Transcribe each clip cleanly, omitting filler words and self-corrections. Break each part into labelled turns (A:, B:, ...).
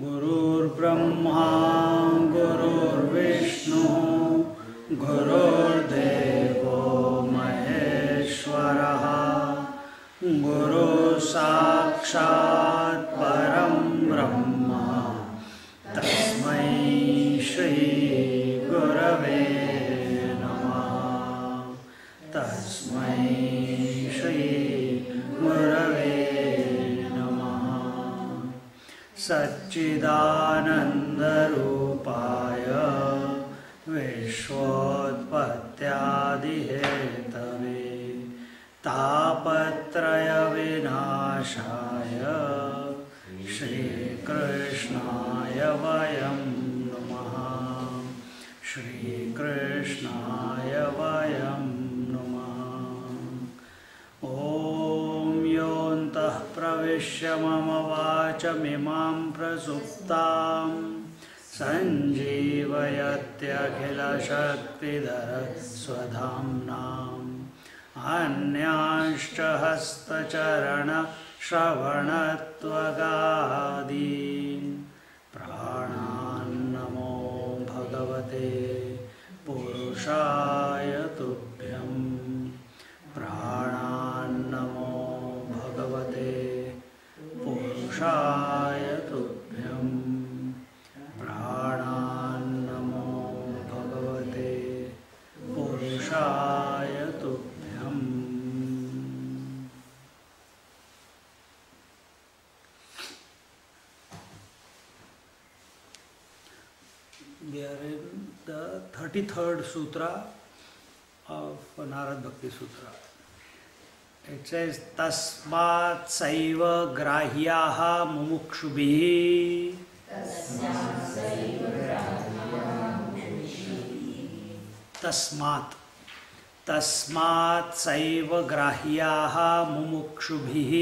A: गुरुर्ब्रह्मा गुरुर्विष्णु गुरुर्देवो महेश्वरः गुरुः साक्षात् परं ब्रह्म तस्मै श्री गुरवे नमः। तस्मै श्री गुरवे सच्चिदानन्दरूपाय विश्वोत्पत्त्यादिहेतवे तापत्रयविनाशाय श्रीकृष्णाय वयं नमः। श्रीकृष्णाय वयं नमः। ॐ योऽन्तः प्रविश्य मम वाचमिमां प्रसुप्तां सञ्जीवयत्यखिलशक्तिधरस्वधाम्नाम् अन्यांश्च हस्तचरणश्रवणत्वगादीन् प्राणान् नमो भगवते पुरुषाय तुभ्यं। प्राणान् नमो भगवते पुरुषाय तुभ्यं। प्राणान् नमो भगवते पुरुषाय तुभ्यं। We are in the 33rd sutra of Narad Bhakti Sutra. It says, Tasmat saiva grahyaha mumukshubhi. Tasmat. Tasmat saiva grahyaha mumukshubhi.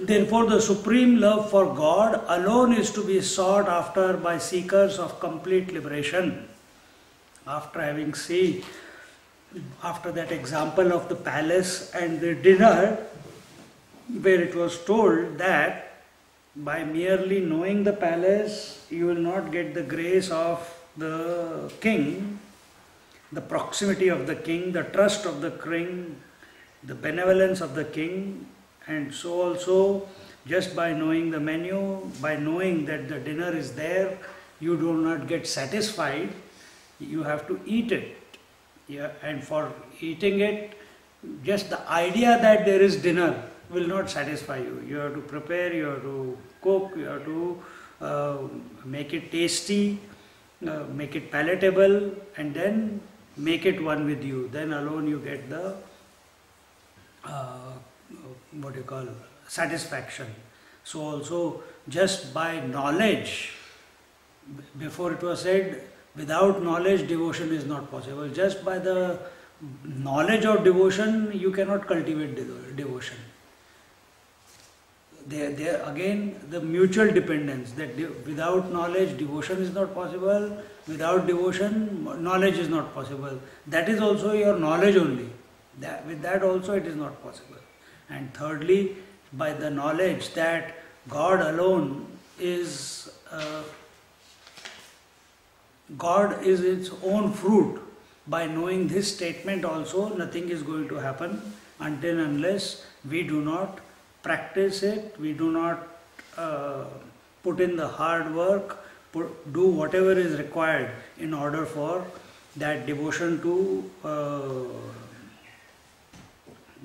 A: Therefore, the supreme love for God alone is to be sought after by seekers of complete liberation. After having seen, after that example of the palace and the dinner, where it was told that by merely knowing the palace, you will not get the grace of the king, the proximity of the king, the trust of the king, the benevolence of the king, and so also just by knowing the menu, by knowing that the dinner is there, you do not get satisfied. You have to eat it. Yeah, and for eating it, just the idea that there is dinner will not satisfy you. You have to prepare, you have to cook, you have to make it tasty, make it palatable, and then make it one with you. Then alone you get the satisfaction. So also just by knowledge, before it was said, without knowledge devotion is not possible. Just by the knowledge of devotion you cannot cultivate devotion. There again the mutual dependence, that without knowledge devotion is not possible, without devotion knowledge is not possible. That is also your knowledge only. With that also it is not possible. And thirdly, by the knowledge that God alone is God is its own fruit. By knowing this statement also, nothing is going to happen until unless we do not practice it, we do not put in the hard work, do whatever is required in order for that devotion to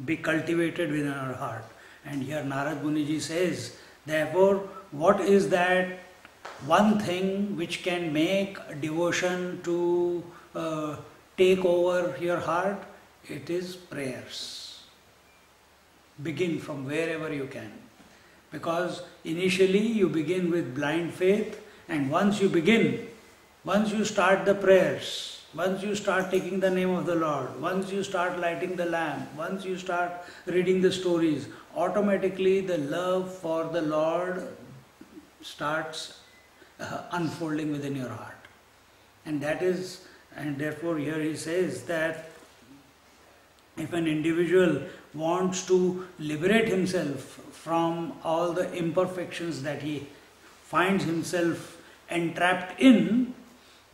A: be cultivated within our heart. And here Narad Muniji says, therefore, what is that one thing which can make devotion to take over your heart, it is prayers. Begin from wherever you can. Because initially you begin with blind faith, and once you start the prayers, once you start taking the name of the Lord, once you start lighting the lamp, once you start reading the stories, automatically the love for the Lord starts unfolding within your heart. And therefore here he says that if an individual wants to liberate himself from all the imperfections that he finds himself entrapped in,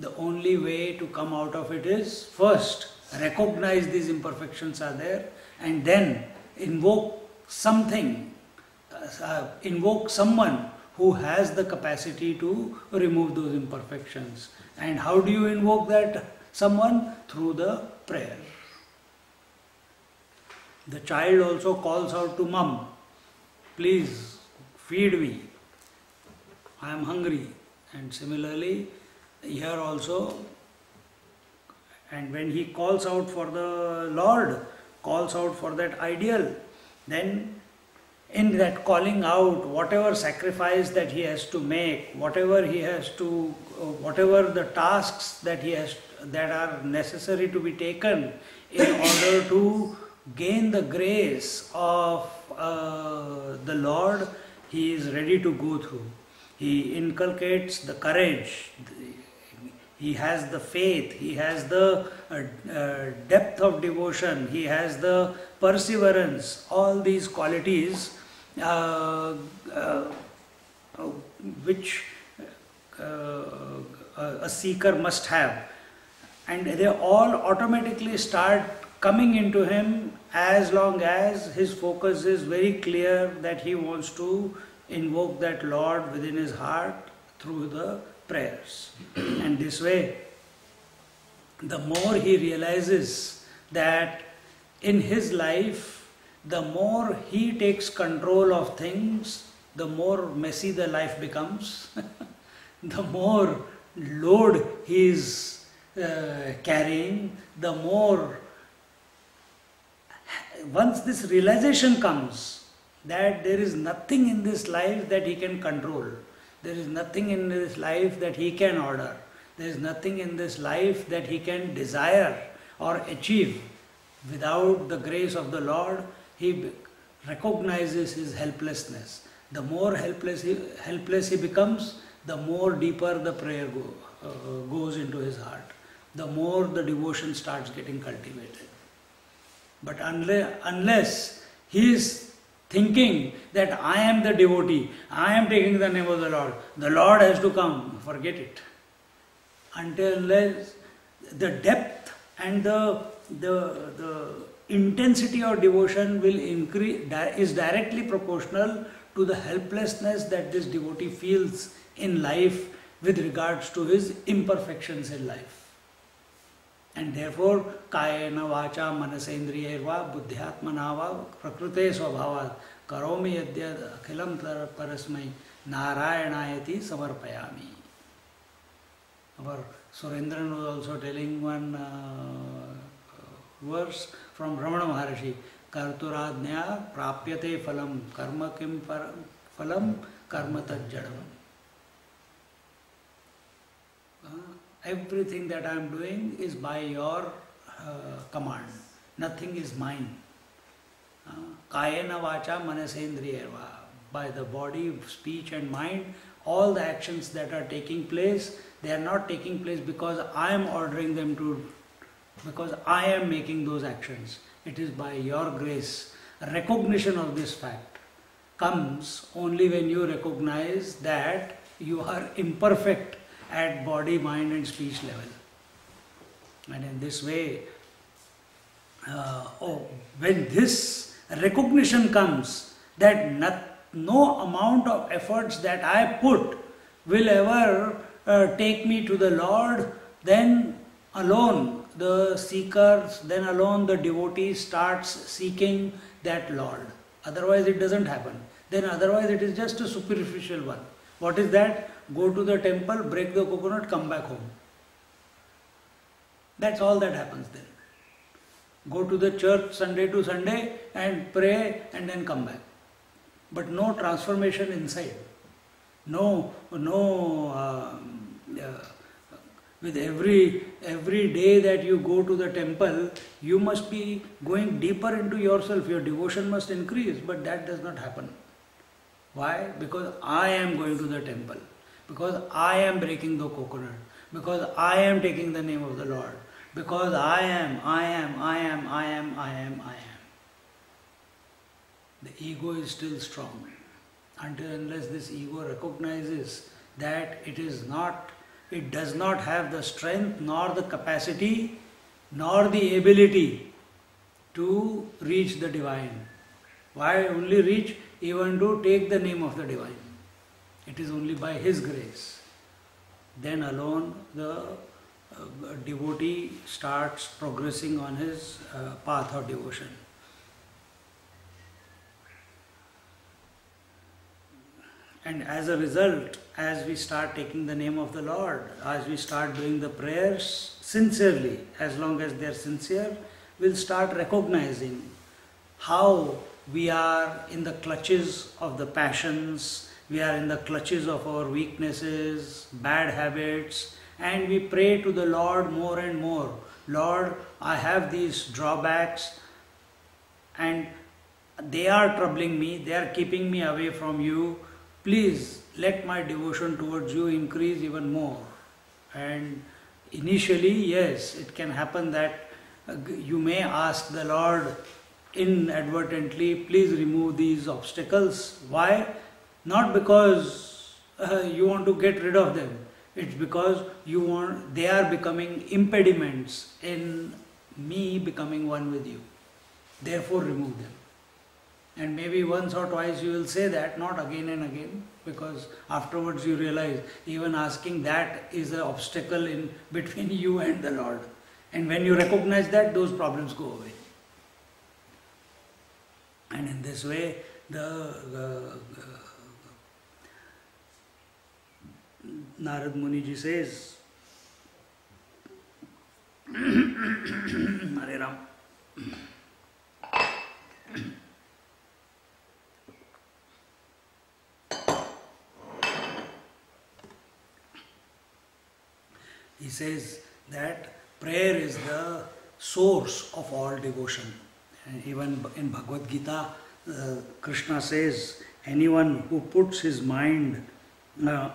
A: the only way to come out of it is first recognize these imperfections are there, and then invoke someone who has the capacity to remove those imperfections. And how do you invoke that someone? Through the prayer. The child also calls out to mom, please feed me, I am hungry. And similarly, here also, and when he calls out for the Lord, calls out for that ideal, then in that calling out, whatever sacrifice that he has to make, whatever the tasks that are necessary to be taken in order to gain the grace of the Lord, he is ready to go through. He inculcates the courage, he has the faith, he has the depth of devotion, he has the perseverance, all these qualities which a seeker must have. And they all automatically start coming into him as long as his focus is very clear that he wants to invoke that Lord within his heart through the prayers. And this way, the more he realizes that in his life, the more he takes control of things, the more messy the life becomes, the more load he is carrying, the more, once this realization comes that there is nothing in this life that he can control, there is nothing in this life that he can order, there is nothing in this life that he can desire or achieve without the grace of the Lord, he recognizes his helplessness. The more helpless he becomes, the more deeper the prayer goes into his heart, the more the devotion starts getting cultivated. But unless he is thinking that I am the devotee, I am taking the name of the Lord has to come, forget it. Unless the depth and the intensity of devotion will increase, is directly proportional to the helplessness that this devotee feels in life with regards to his imperfections in life. And therefore, kayena vacha manasendriyerva buddhyatmana va prakrute svabhavat karomi yadya akhilam parasmai narayanayati samarpayami. Our Surendran was also telling one verse from Ramana Maharshi, karturadnya prapyate phalam karma kim phalam karma tajjadam. Everything that I am doing is by your command. Nothing is mine. Kayena vacha manasendriyerva. By the body, speech and mind, all the actions that are taking place, they are not taking place because I am ordering them to, because I am making those actions. It is by your grace. Recognition of this fact comes only when you recognize that you are imperfect at body, mind and speech level. And in this way, when this recognition comes that no amount of efforts that I put will ever take me to the Lord, then alone the seekers, then alone the devotee starts seeking that Lord. Otherwise it doesn't happen. Then otherwise it is just a superficial one. What is that? Go to the temple, break the coconut, come back home. That's all that happens then. Go to the church Sunday to Sunday and pray and then come back. But no transformation inside. With every day that you go to the temple, you must be going deeper into yourself. Your devotion must increase, but that does not happen. Why? Because I am going to the temple. Because I am breaking the coconut. Because I am taking the name of the Lord. Because I am. The ego is still strong. Until unless this ego recognizes that it does not have the strength, nor the capacity, nor the ability to reach the divine. Why only reach? Even to take the name of the divine. It is only by His grace. Then alone the devotee starts progressing on his path of devotion. And as a result, as we start taking the name of the Lord, as we start doing the prayers sincerely, as long as they are sincere, we'll start recognizing how we are in the clutches of the passions, we are in the clutches of our weaknesses, bad habits, and we pray to the Lord more and more. Lord, I have these drawbacks and they are troubling me, they are keeping me away from you. Please let my devotion towards you increase even more. And initially, yes, it can happen that you may ask the Lord inadvertently, please remove these obstacles. Why? Not because you want to get rid of them. It's because they are becoming impediments in me becoming one with you. Therefore, remove them. And maybe once or twice you will say that, not again and again, because afterwards you realize even asking that is an obstacle in between you and the Lord. And when you recognize that, those problems go away. And in this way, Narad Muniji says, Hare Ram. He says that prayer is the source of all devotion. And even in Bhagavad Gita, Krishna says, anyone who puts his mind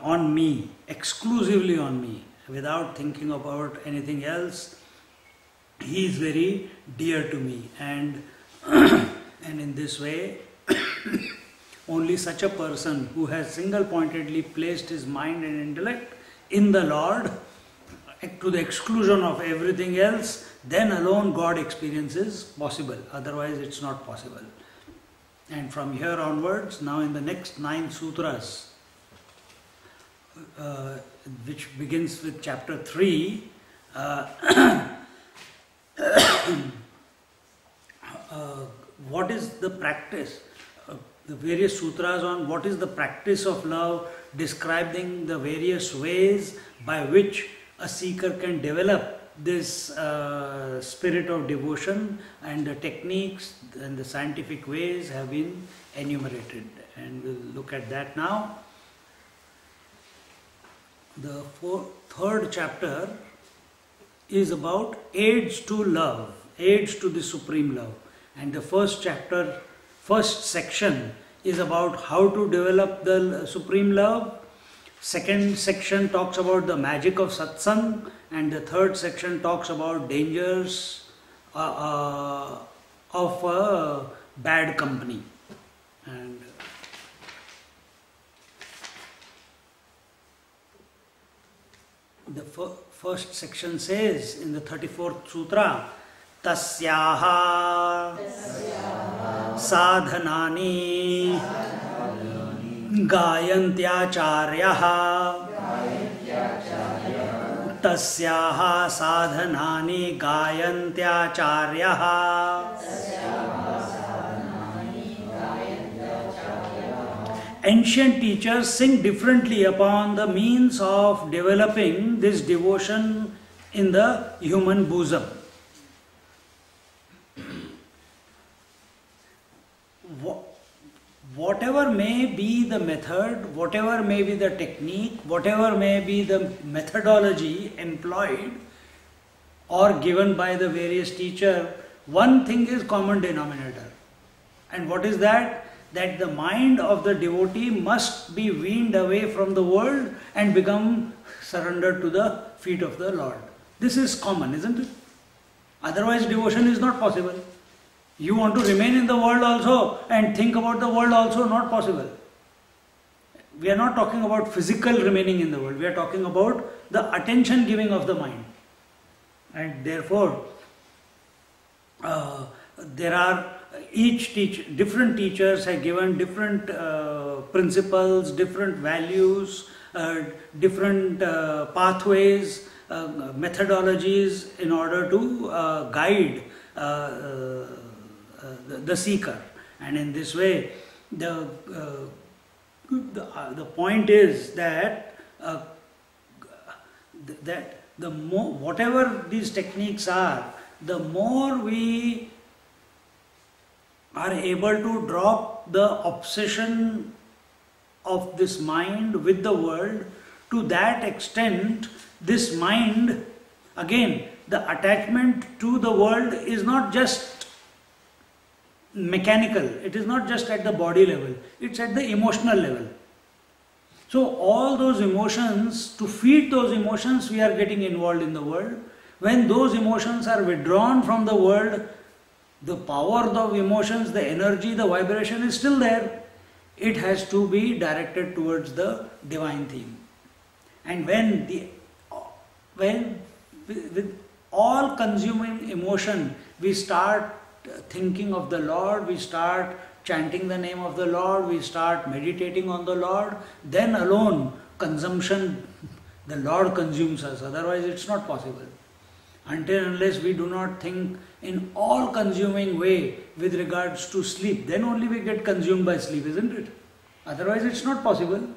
A: on me, exclusively on me, without thinking about anything else, he is very dear to me. And in this way, only such a person who has single-pointedly placed his mind and intellect in the Lord, to the exclusion of everything else, then alone God experience is possible. Otherwise it's not possible. And from here onwards, now in the next 9 sutras, which begins with chapter 3, what is the practice? The various sutras on what is the practice of love, describing the various ways by which a seeker can develop this spirit of devotion, and the techniques and the scientific ways have been enumerated. And we'll look at that now. The third chapter is about aids to love, aids to the supreme love. And the first section is about how to develop the supreme love. Second section talks about the magic of satsang, and the third section talks about dangers of bad company. And the first section says in the 34th sutra, tasyaha sadhanani गायन्त्याचार्यः तस्याः साधनानि गायन्त्याचार्यः. Ancient teachers sing differently upon the means of developing this devotion in the human bosom. Whatever may be the method, whatever may be the technique, whatever may be the methodology employed or given by the various teacher, one thing is common denominator. And what is that? That the mind of the devotee must be weaned away from the world and become surrendered to the feet of the Lord. This is common, isn't it? Otherwise devotion is not possible. You want to remain in the world also and think about the world also, not possible. We are not talking about physical remaining in the world. We are talking about the attention giving of the mind. And therefore, there are different teachers have given different principles, different values, different pathways, methodologies in order to guide the seeker. And in this way, the point is that the more, whatever these techniques are, the more we are able to drop the obsession of this mind with the world, to that extent, this mind, again, the attachment to the world is not just mechanical, it is not just at the body level, it's at the emotional level. So all those emotions, to feed those emotions, we are getting involved in the world. When those emotions are withdrawn from the world, the power of emotions, the energy, the vibration is still there. It has to be directed towards the divine theme. And when with all consuming emotion, we start thinking of the Lord, we start chanting the name of the Lord, we start meditating on the Lord, then alone consumption, the Lord consumes us. Otherwise it's not possible. Until unless we do not think in all consuming way with regards to sleep, then only we get consumed by sleep, isn't it? Otherwise it's not possible.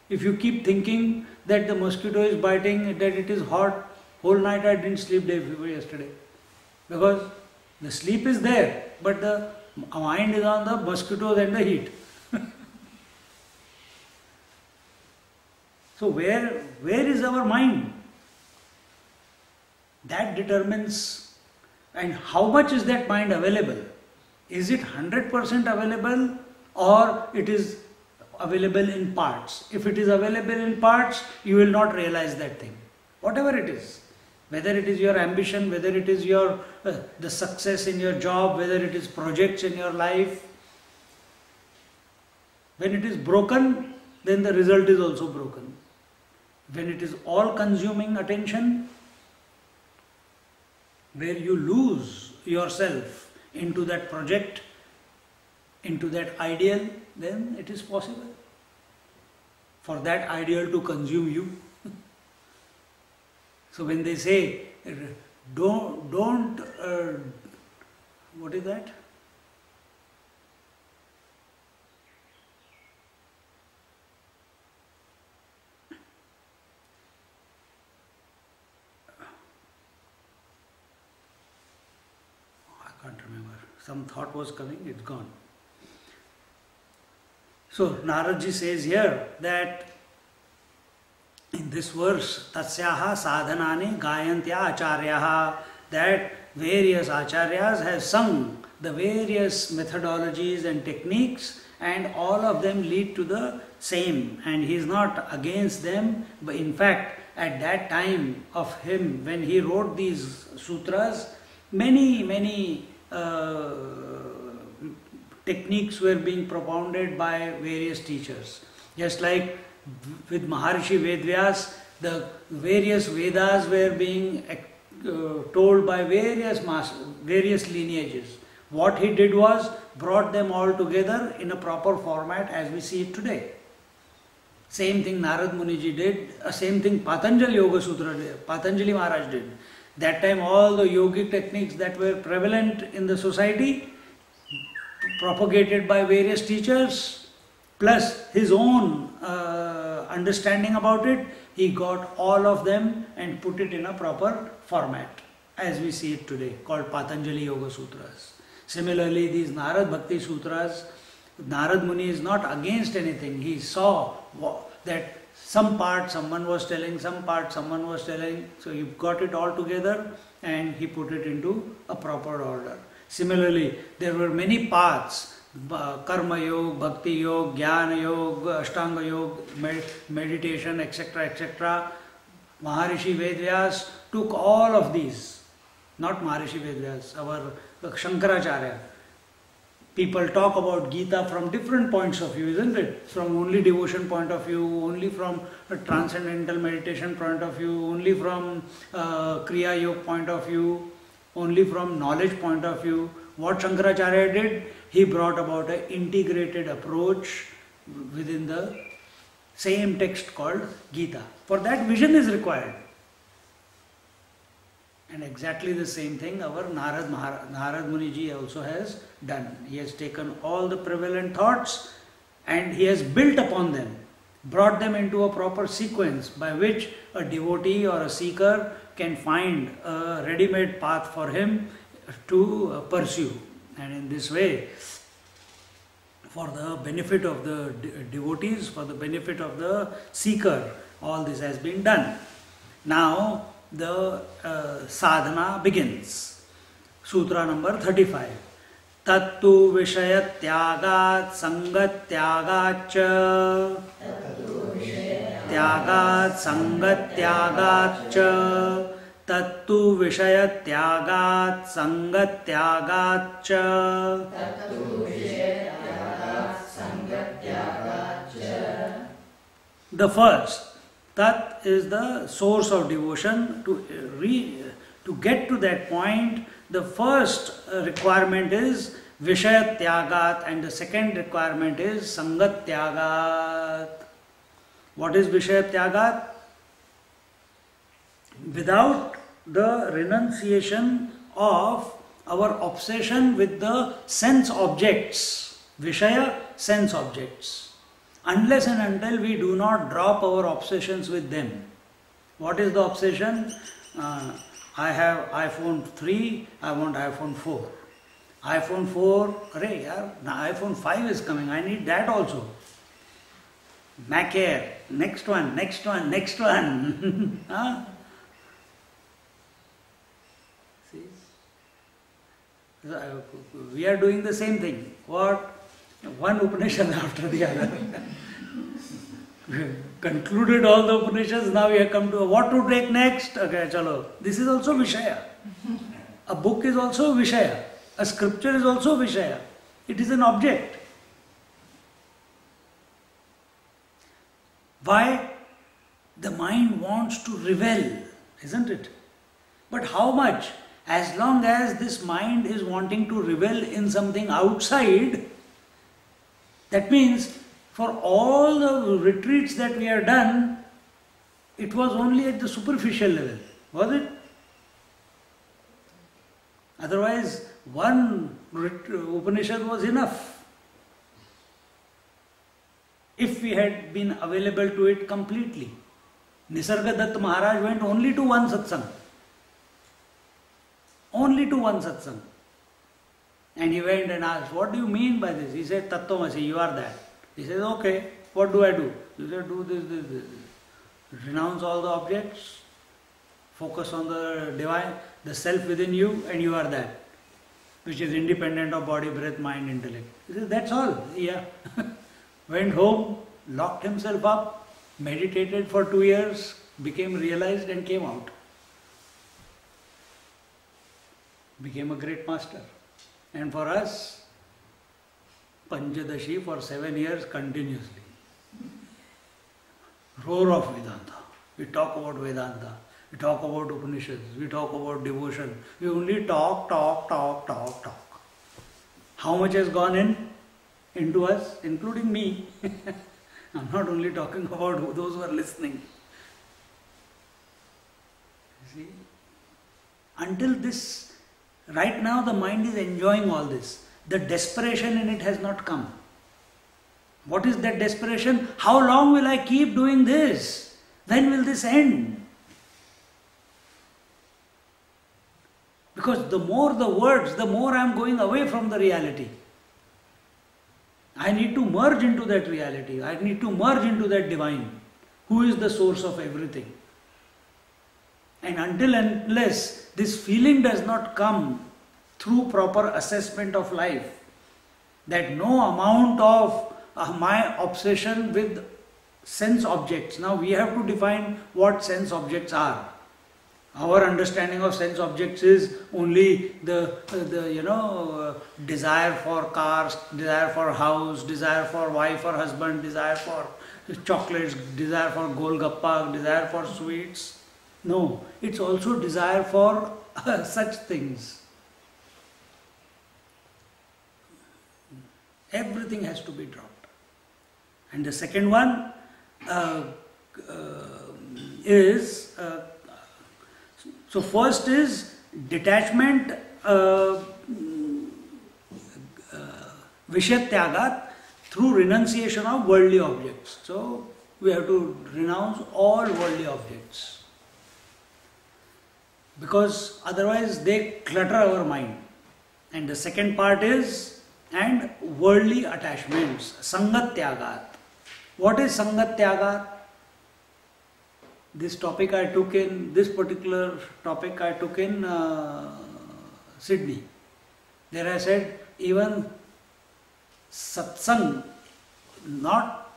A: If you keep thinking that the mosquito is biting, that it is hot, whole night I didn't sleep day before yesterday. Because the sleep is there, but the mind is on the mosquitoes and the heat. So where is our mind? That determines, and how much is that mind available? Is it 100% available, or it is available in parts? If it is available in parts, you will not realize that thing. Whatever it is, whether it is your ambition, whether it is your the success in your job, whether it is projects in your life, when it is broken, then the result is also broken. When it is all consuming attention, where you lose yourself into that project, into that ideal, then it is possible for that ideal to consume you. So when they say, don't what is that? I can't remember. Some thought was coming, it's gone. So Naradji says here that in this verse, Tasyaha sadhanani gayantya acharyaha, that various acharyas have sung the various methodologies and techniques, and all of them lead to the same, and he is not against them. But in fact, at that time of him, when he wrote these sutras, many techniques were being propounded by various teachers. Just like with Maharishi Vedvyas, the various Vedas were being told by various lineages. What he did was brought them all together in a proper format as we see it today. Same thing Narad Muniji did, same thing Patanjali Yoga Sutra did, Patanjali Maharaj did. That time all the yogic techniques that were prevalent in the society, propagated by various teachers, plus his own understanding about it, he got all of them and put it in a proper format, as we see it today, called Patanjali Yoga Sutras. Similarly, these Narad Bhakti Sutras, Narad Muni is not against anything. He saw that some part someone was telling, some part someone was telling, so he got it all together and he put it into a proper order. Similarly, there were many paths, Karma Yoga, Bhakti Yoga, Jnana Yoga, Ashtanga Yoga, meditation, etc., etc. Maharishi Vedvyas took all of these, not Maharishi Vedvyas, our Shankaracharya. People talk about Gita from different points of view, isn't it? From only devotion point of view, only from a transcendental meditation point of view, only from Kriya Yoga point of view, only from knowledge point of view. What Shankaracharya did, he brought about an integrated approach within the same text called Gita. For that, vision is required. And exactly the same thing our Narad Muniji also has done. He has taken all the prevalent thoughts and he has built upon them, brought them into a proper sequence by which a devotee or a seeker can find a ready-made path for him to pursue. And in this way, for the benefit of the devotees, for the benefit of the seeker, all this has been done. Now, the sadhana begins. Sutra number 35. Tattu Vishaya Tyagat Sangat Tyagacha Tyagat Sangat Tyagacha Tattu Vishaya Tyagat Sangat Tyagacha. The first, Tat is the source of devotion. To get to that point, the first requirement is Vishaya Tyagat and the second requirement is Sangat Tyagat. What is Vishaya Tyagat? Without the renunciation of our obsession with the sense objects, Vishaya, sense objects. Unless and until we do not drop our obsessions with them. What is the obsession? I have iPhone 3, I want iPhone 4. iPhone 4, iPhone 5 is coming, I need that also. Mac Air, next one. Huh? See? We are doing the same thing. What? One Upanishad after the other. Concluded all the Upanishads, now we have come to what to take next. Okay, chalo. This is also Vishaya. A book is also Vishaya. A scripture is also Vishaya. It is an object. Why? The mind wants to revel, isn't it? But how much? As long as this mind is wanting to revel in something outside, that means for all the retreats that we have done, it was only at the superficial level, was it? Otherwise, one Upanishad was enough. If we had been available to it completely. Nisarga Datta Maharaj went only to one satsang. Only to one satsang. And he went and asked, what do you mean by this? He said, Tattvamasi, you are that. He says, okay, what do I do? He said, do this. Renounce all the objects, focus on the divine, the self within you, and you are that, which is independent of body, breath, mind, intellect. He says, that's all. Yeah. Went home, locked himself up, meditated for 2 years, became realized and came out. Became a great master. And for us, Panchadashi for 7 years continuously. Roar of Vedanta. We talk about Vedanta. We talk about Upanishads. We talk about devotion. We only talk. How much has gone into us, including me? I'm not only talking about those who are listening. See? Until this, right now the mind is enjoying all this. The desperation in it has not come. What is that desperation? How long will I keep doing this? When will this end? Because the more the words, the more I am going away from the reality. I need to merge into that reality. I need to merge into that divine, who is the source of everything. And until and unless this feeling does not come through proper assessment of life, that no amount of my obsession with sense objects. Now we have to define what sense objects are. Our understanding of sense objects is only the desire for cars, desire for house, desire for wife or husband, desire for chocolates, desire for golgappa, desire for sweets. No, it's also desire for such things. Everything has to be dropped. And the second one is so first is detachment, Vishatyagat, through renunciation of worldly objects. So we have to renounce all worldly objects, because otherwise they clutter our mind. And the second part is, and worldly attachments, Sangatyagat. What is Sangatyagat? This particular topic I took in Sydney. There I said, even satsang, not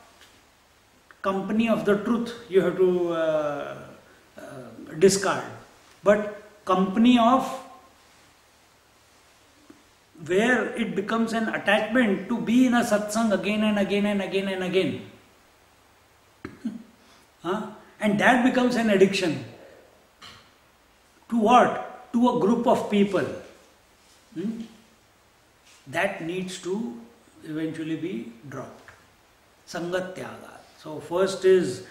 A: company of the truth, you have to discard, but company of where it becomes an attachment to be in a satsang again and again and again and again. And that becomes an addiction. To what? To a group of people. That needs to eventually be dropped. Sangatyagat. So first is,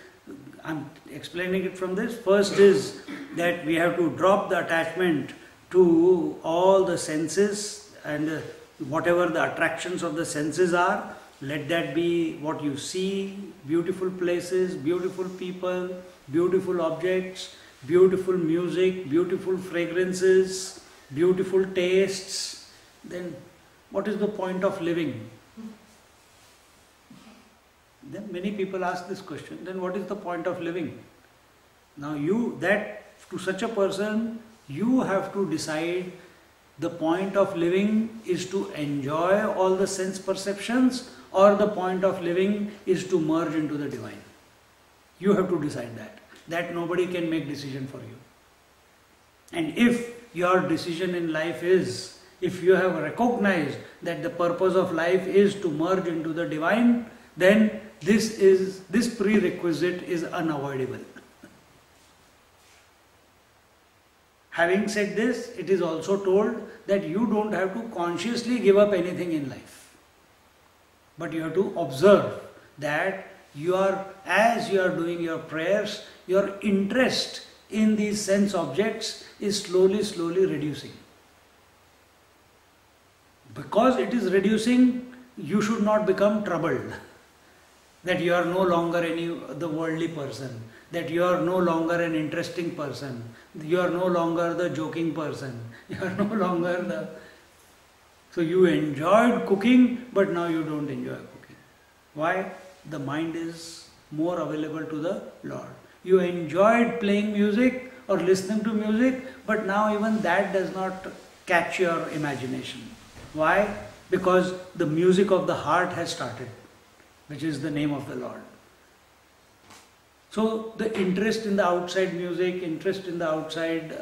A: I'm explaining it from this, first is that we have to drop the attachment to all the senses and whatever the attractions of the senses are. Let that be what you see, beautiful places, beautiful people, beautiful objects, beautiful music, beautiful fragrances, beautiful tastes. Then what is the point of living? Then many people ask this question, then what is the point of living? Now to such a person, you have to decide the point of living is to enjoy all the sense perceptions, or the point of living is to merge into the divine. You have to decide that. That nobody can make decision for you. And if your decision in life is, if you have recognized that the purpose of life is to merge into the divine, then this prerequisite is unavoidable. Having said this, it is also told that you don't have to consciously give up anything in life. But you have to observe that as you are doing your prayers, your interest in these sense objects is slowly reducing. Because it is reducing, you should not become troubled. That you are no longer the worldly person, that you are no longer an interesting person, you are no longer the joking person, you are no longer So you enjoyed cooking, but now you don't enjoy cooking. Why? The mind is more available to the Lord. You enjoyed playing music or listening to music, but now even that does not catch your imagination. Why? Because the music of the heart has started, which is the name of the Lord. So the interest in the outside music, interest in the outside,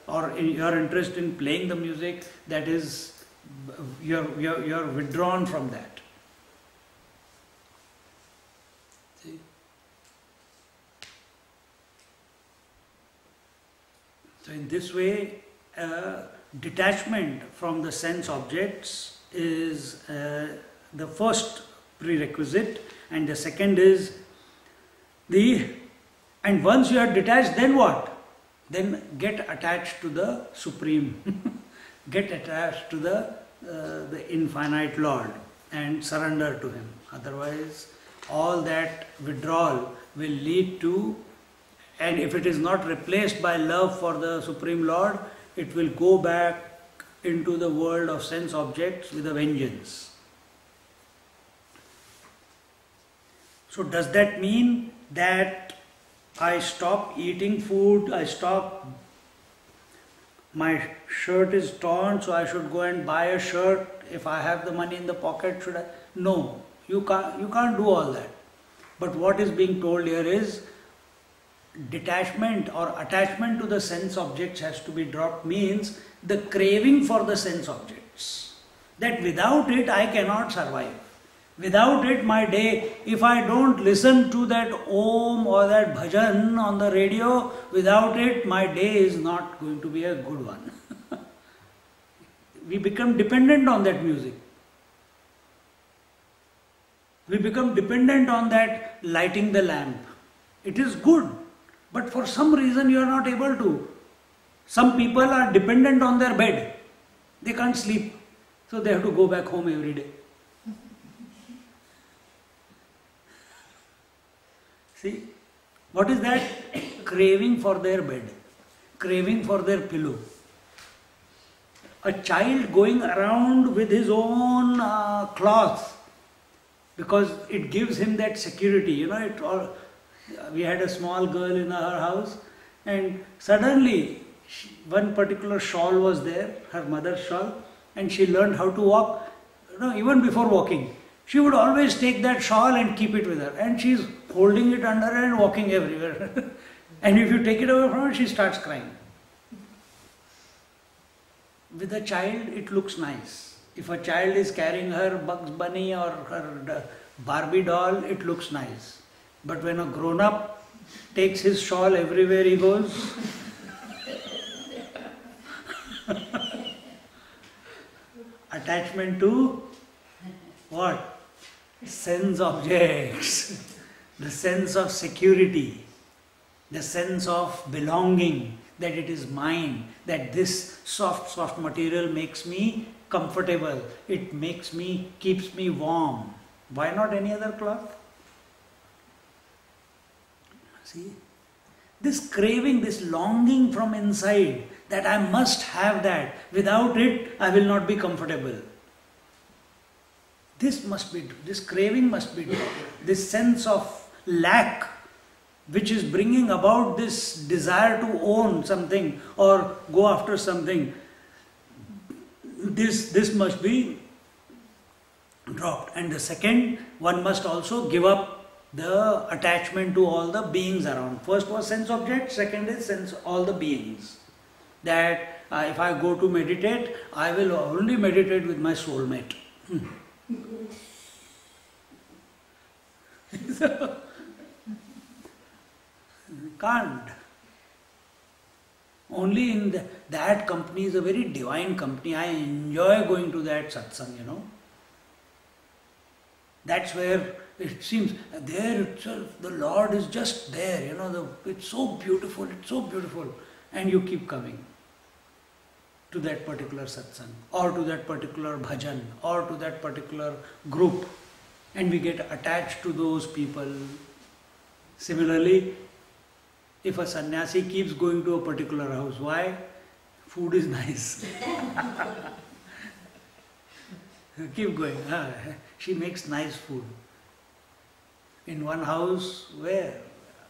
A: or your interest in playing the music, that is, you're withdrawn from that. See? So in this way, detachment from the sense objects is the first prerequisite, and the second is and once you are detached, then what? Then get attached to the Supreme, get attached to the infinite Lord and surrender to Him. Otherwise, all that withdrawal will lead to, and if it is not replaced by love for the Supreme Lord, it will go back into the world of sense objects with a vengeance. So does that mean that I stop eating food, my shirt is torn, so I should go and buy a shirt? If I have the money in the pocket, should I? No, you can't do all that. But what is being told here is detachment or attachment to the sense objects has to be dropped, means the craving for the sense objects. That without it I cannot survive. Without it, my day, if I don't listen to that Om or that Bhajan on the radio, without it, my day is not going to be a good one. We become dependent on that music. We become dependent on that lighting the lamp. It is good, but for some reason you are not able to. Some people are dependent on their bed. They can't sleep, so they have to go back home every day. See, what is that? Craving for their bed, craving for their pillow. A child going around with his own cloth, because it gives him that security. We had a small girl in our house, and suddenly one particular shawl was there, her mother's shawl, and she learned how to walk. Even before walking, she would always take that shawl and keep it with her, and she's holding it under her and walking everywhere. And if you take it away from her, she starts crying. With a child, it looks nice. If a child is carrying her Bugs Bunny or her Barbie doll, it looks nice. But when a grown-up takes his shawl everywhere he goes, attachment to what? Sense objects, the sense of security, the sense of belonging, that it is mine, that this soft material makes me comfortable, it keeps me warm. Why not any other cloth? See, this craving, this longing from inside, that I must have that, without it I will not be comfortable. This craving must be dropped. This sense of lack, which is bringing about this desire to own something or go after something, this must be dropped. And the second, one must also give up the attachment to all the beings around. First was sense object, second is sense all the beings. That if I go to meditate, I will only meditate with my soulmate. So, can't. Only in that company is a very divine company. I enjoy going to that satsang, That's where it seems, there itself, the Lord is just there, it's so beautiful, and you keep coming to that particular satsang, or to that particular bhajan, or to that particular group, and we get attached to those people. Similarly, if a sannyasi keeps going to a particular house, why? Food is nice. Keep going. She makes nice food. In one house, where?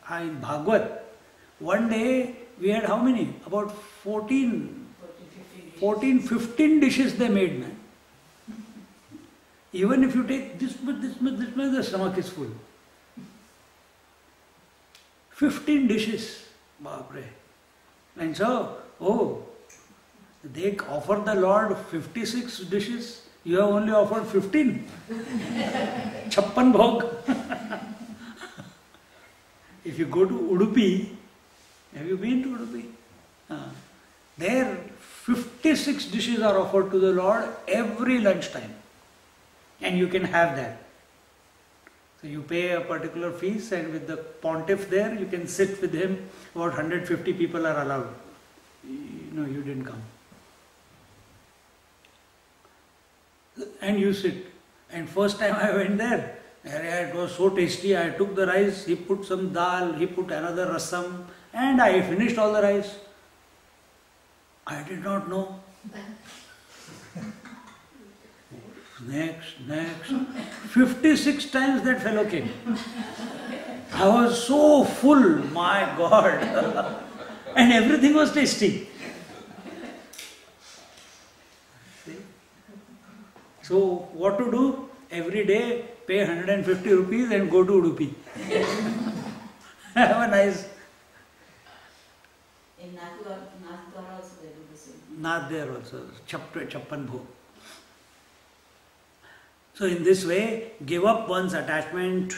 A: In Bhagavad, one day we had how many? About 14, 15 dishes they made, man. Even if you take this much, the stomach is full. 15 dishes, Bapre. And so, they offered the Lord 56 dishes, you have only offered 15. Chappan bhog. If you go to Udupi, have you been to Udupi? There 56 dishes are offered to the Lord every lunchtime. And you can have that. So you pay a particular fees, and with the pontiff there, you can sit with him. About 150 people are allowed. You didn't come. And you sit. And first time I went there, It was so tasty. I took the rice, he put some dal, he put another rasam, and I finished all the rice. I did not know. Next. 56 times that fellow came. I was so full, my God. And everything was tasty. See? So, what to do? Every day, pay 150 rupees and go to Udupi. Have a nice...
B: In Nathdwara also they do the same.
A: Not there also, Chappan Bhog. So in this way, give up one's attachment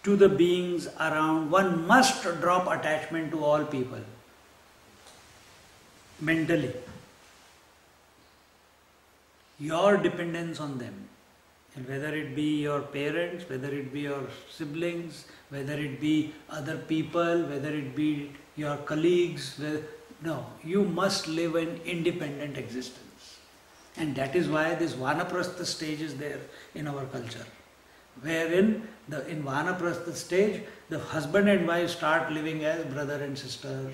A: to the beings around. One must drop attachment to all people. Mentally. Your dependence on them. And whether it be your parents, whether it be your siblings, whether it be other people, whether it be your colleagues. No, you must live an independent existence. And that is why this Vanaprastha stage is there in our culture. Wherein in Vanaprastha stage, the husband and wife start living as brother and sister.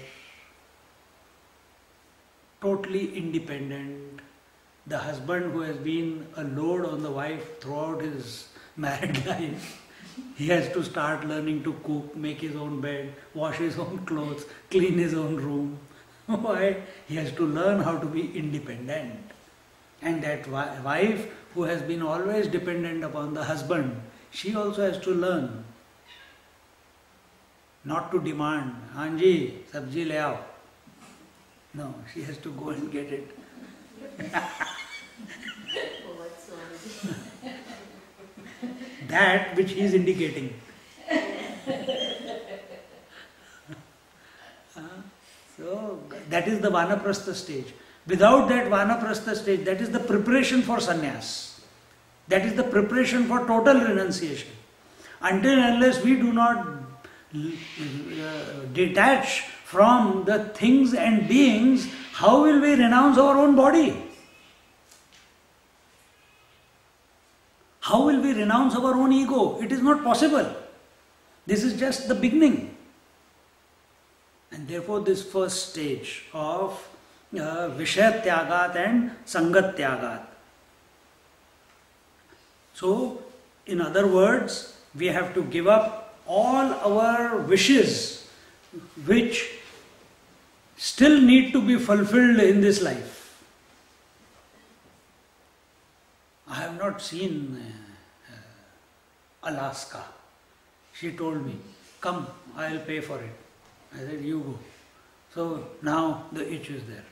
A: Totally independent. The husband who has been a load on the wife throughout his married life, he has to start learning to cook, make his own bed, wash his own clothes, clean his own room. Why? He has to learn how to be independent. And that wife who has been always dependent upon the husband, she also has to learn not to demand, Hanji, sabji le aao. No, she has to go and get it. That which he is indicating. So that is the Vanaprastha stage. Without that Vanaprastha stage, that is the preparation for sannyas. That is the preparation for total renunciation. Until and unless we do not detach from the things and beings, how will we renounce our own body? How will we renounce our own ego? It is not possible. This is just the beginning. And therefore this first stage of Vishaya Tyagat and Sangat Tyagat. So, in other words, we have to give up all our wishes which still need to be fulfilled in this life. I have not seen Alaska. She told me, come, I will pay for it. I said, you go. So now the itch is there.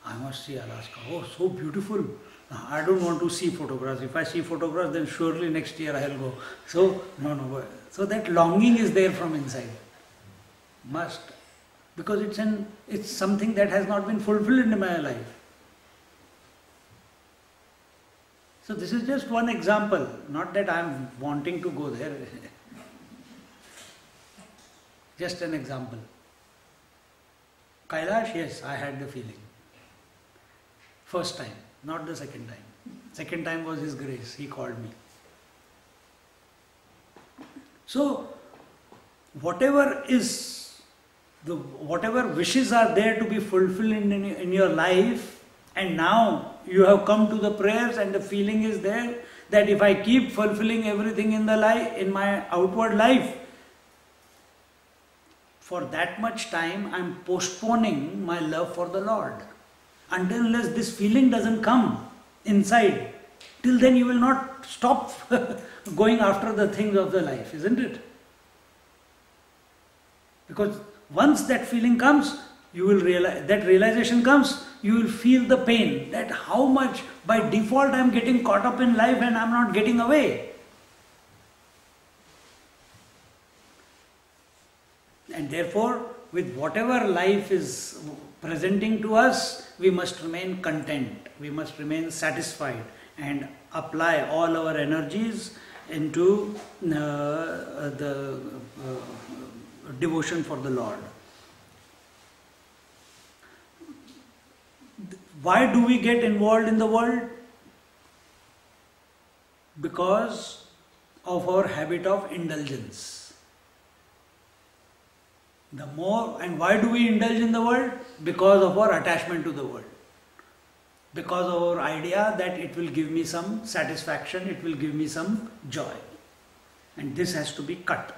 A: I must see Alaska. Oh, so beautiful. I don't want to see photographs. If I see photographs, then surely next year I will go. So, no. So that longing is there from inside. Must. Because it's something that has not been fulfilled in my life. So this is just one example. Not that I am wanting to go there. Just an example. Kailash, yes, I had the feeling. First time, not the second time. Second time was His grace, He called me. So, whatever wishes are there to be fulfilled in your life, and now you have come to the prayers and the feeling is there that if I keep fulfilling everything in my outward life, for that much time I am postponing my love for the Lord. Until unless this feeling doesn't come inside, till then you will not stop going after the things of the life, isn't it? Because once that feeling comes, you will realize, that realization comes, you will feel the pain that how much by default I am getting caught up in life and I am not getting away. And therefore, with whatever life is presenting to us, we must remain content, we must remain satisfied and apply all our energies into the devotion for the Lord. Why do we get involved in the world? Because of our habit of indulgence. The more, and why do we indulge in the world? Because of our attachment to the world. Because of our idea that it will give me some satisfaction, it will give me some joy. And this has to be cut.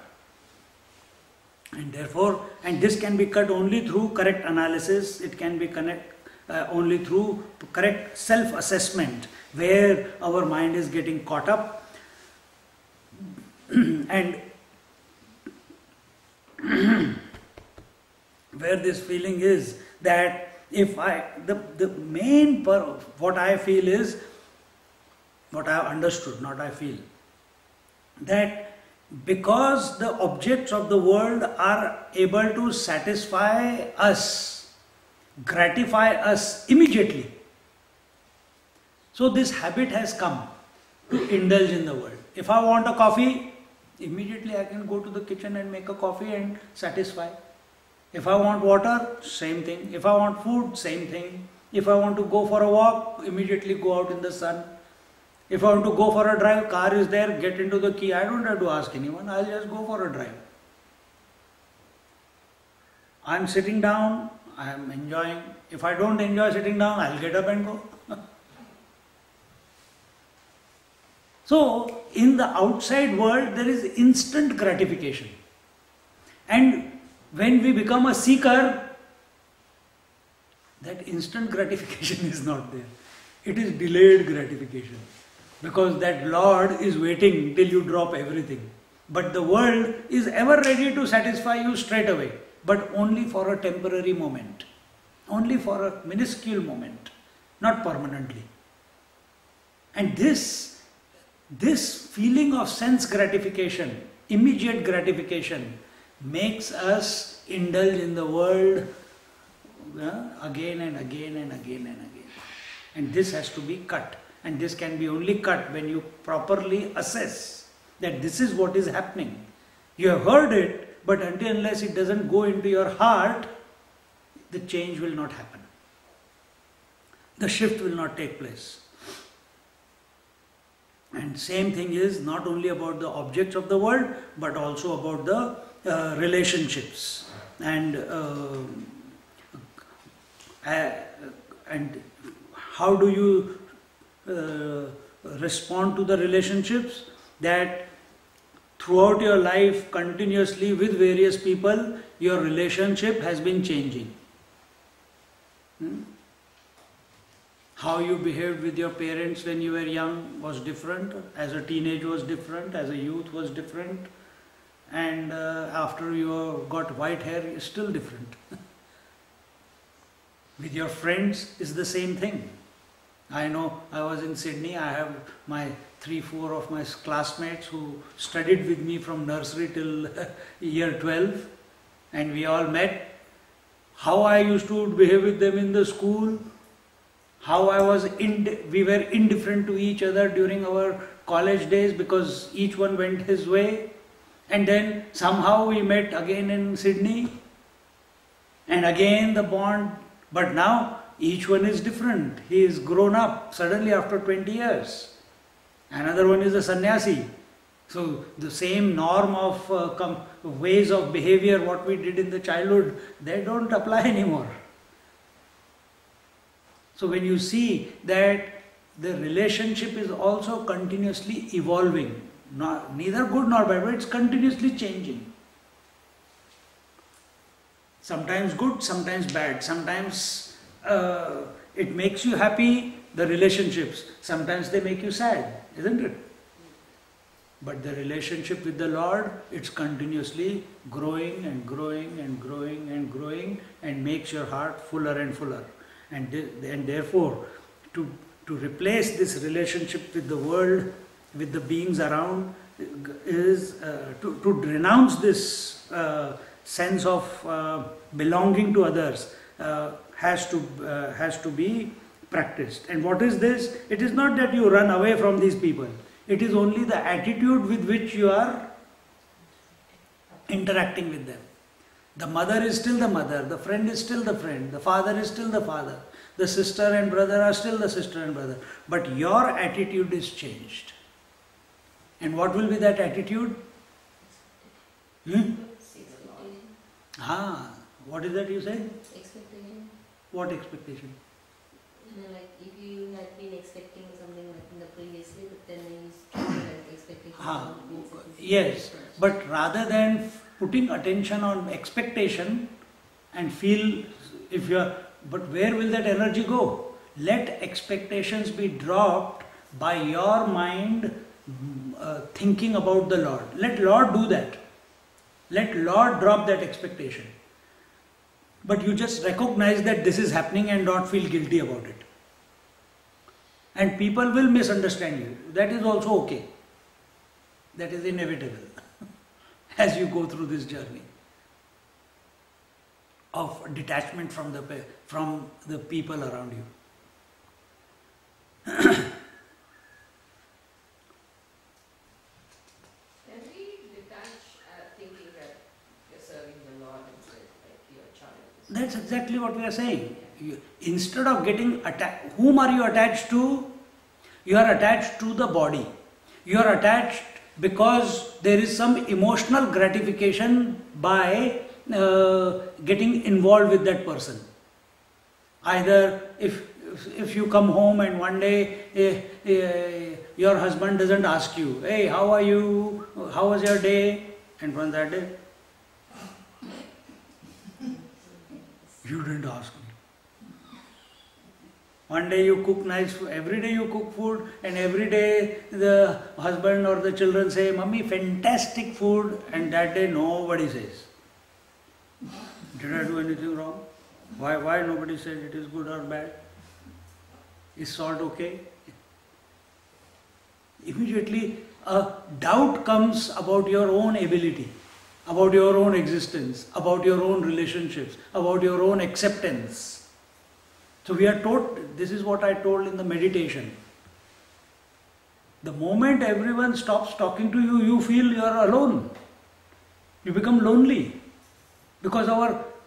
A: And therefore, and this can be cut only through correct analysis, it can be only through correct self-assessment, where our mind is getting caught up and where this feeling is that if what I feel is, what I have understood, not I feel, that because the objects of the world are able to satisfy us, gratify us immediately, so this habit has come to indulge in the world. If I want a coffee, immediately I can go to the kitchen and make a coffee and satisfy. If I want water, same thing. If I want food, same thing. If I want to go for a walk, immediately go out in the sun. If I want to go for a drive, car is there, get into the key. I don't have to ask anyone, I'll just go for a drive. I'm sitting down, I'm enjoying. If I don't enjoy sitting down, I'll get up and go. So, in the outside world, there is instant gratification. And when we become a seeker, that instant gratification is not there. It is delayed gratification. Because that Lord is waiting till you drop everything. But the world is ever ready to satisfy you straight away. But only for a temporary moment. Only for a minuscule moment. Not permanently. And this feeling of sense gratification, immediate gratification, makes us indulge in the world again and again and again and again. And this has to be cut. And this can be only cut when you properly assess that this is what is happening. You have heard it, but unless it doesn't go into your heart, the change will not happen. The shift will not take place. And same thing is not only about the objects of the world, but also about the relationships. And how do you respond to the relationships? That throughout your life, continuously with various people, your relationship has been changing. How you behaved with your parents when you were young was different, as a teenage was different, as a youth was different, and after you got white hair, it's still different. With your friends, it's the same thing. I know I was in Sydney, I have my 3-4 of my classmates who studied with me from nursery till year 12, and we all met. How I used to behave with them in the school, how we were indifferent to each other during our college days because each one went his way, and then somehow we met again in Sydney, and again the bond, but now each one is different. He is grown up suddenly after 20 years. Another one is a sannyasi. So the same norm of ways of behavior what we did in the childhood, they don't apply anymore. So when you see that the relationship is also continuously evolving, neither good nor bad, but it's continuously changing. Sometimes good, sometimes bad, sometimes it makes you happy, the relationships, sometimes they make you sad, isn't it? But the relationship with the Lord, it's continuously growing and growing and growing and growing and makes your heart fuller and fuller. And therefore, to replace this relationship with the world, with the beings around, is to renounce this sense of belonging to others has to be practiced. And what is this? It is not that you run away from these people. It is only the attitude with which you are interacting with them. The mother is still the mother, the friend is still the friend, the father is still the father, the sister and brother are still the sister and brother. But your attitude is changed. And what will be that attitude? Hmm?
B: Expectation.
A: Ah, what is that you say?
B: Expectation.
A: What expectation?
B: Like if you had been expecting something like in the previous year, but then you started like expecting
A: Ah,
B: something.
A: yes, but rather than putting attention on expectation and feel if you are, but where will that energy go? Let expectations be dropped by your mind thinking about the Lord. Let Lord do that. Let Lord drop that expectation. But you just recognize that this is happening and not feel guilty about it. And people will misunderstand you. That is also okay. That is inevitable as you go through this journey of detachment from the people around you.
C: Can we detach thinking that you're serving the Lord instead, like your child?
A: That's exactly what we are saying. Instead of getting attached, whom are you attached to? You are attached to the body. You are attached because there is some emotional gratification by getting involved with that person. Either if you come home and one day your husband doesn't ask you, hey, how are you? How was your day? And from that day, you didn't ask me. One day you cook nice food, every day you cook food, and every day the husband or the children say, Mummy, fantastic food, and that day nobody says. Did I do anything wrong? Why nobody said it is good or bad? Is salt okay? Immediately a doubt comes about your own ability, about your own existence, about your own relationships, about your own acceptance. So we are taught, this is what I told in the meditation. The moment everyone stops talking to you, you feel you are alone. You become lonely. Because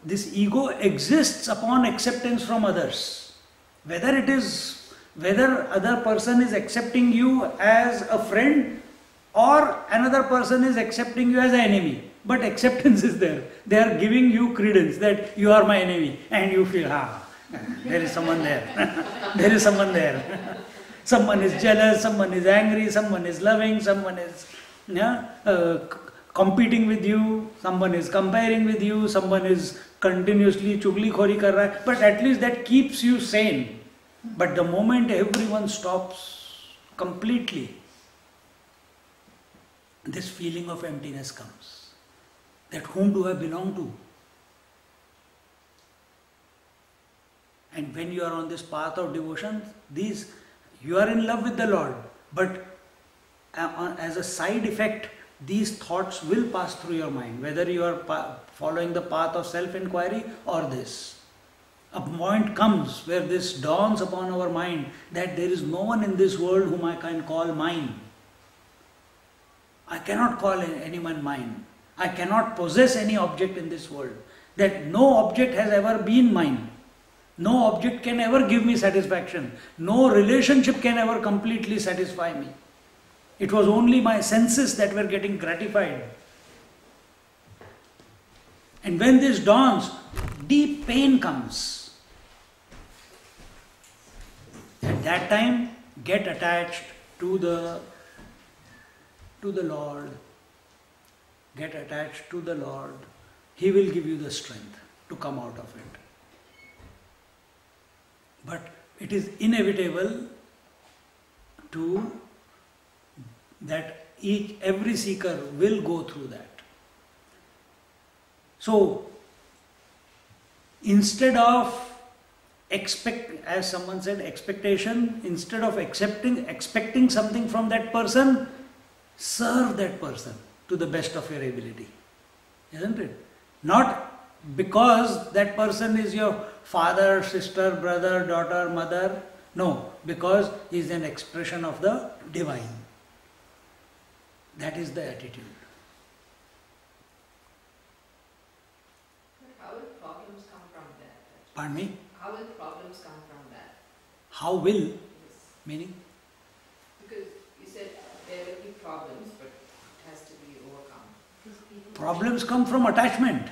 A: this ego exists upon acceptance from others. Whether other person is accepting you as a friend or another person is accepting you as an enemy. But acceptance is there. They are giving you credence that you are my enemy. And you feel, there is someone there. There is someone there. Someone is jealous, someone is angry, someone is loving, someone is competing with you, someone is comparing with you, someone is continuously chugli khori kar raha hai. But at least that keeps you sane. But the moment everyone stops completely, this feeling of emptiness comes. That whom do I belong to? And when you are on this path of devotion, you are in love with the Lord, but as a side effect, these thoughts will pass through your mind, whether you are following the path of self-inquiry or this. A point comes where this dawns upon our mind that there is no one in this world whom I can call mine. I cannot call anyone mine. I cannot possess any object in this world. That no object has ever been mine. No object can ever give me satisfaction. No relationship can ever completely satisfy me. It was only my senses that were getting gratified. And when this dawns, deep pain comes. At that time, get attached to the Lord. Get attached to the Lord. He will give you the strength to come out of it. But it is inevitable that every seeker will go through that. So, instead of as someone said, expectation, instead of expecting something from that person, serve that person to the best of your ability. Isn't it? Not because that person is your father, sister, brother, daughter, mother. No, because he is an expression of the divine. That is the attitude.
C: How will problems come from that?
A: Pardon me?
C: How will problems come from that?
A: How will?
C: Yes.
A: Meaning?
C: Because you said there will be problems, but it has to be overcome.
B: Because people,
A: Problems come from attachment.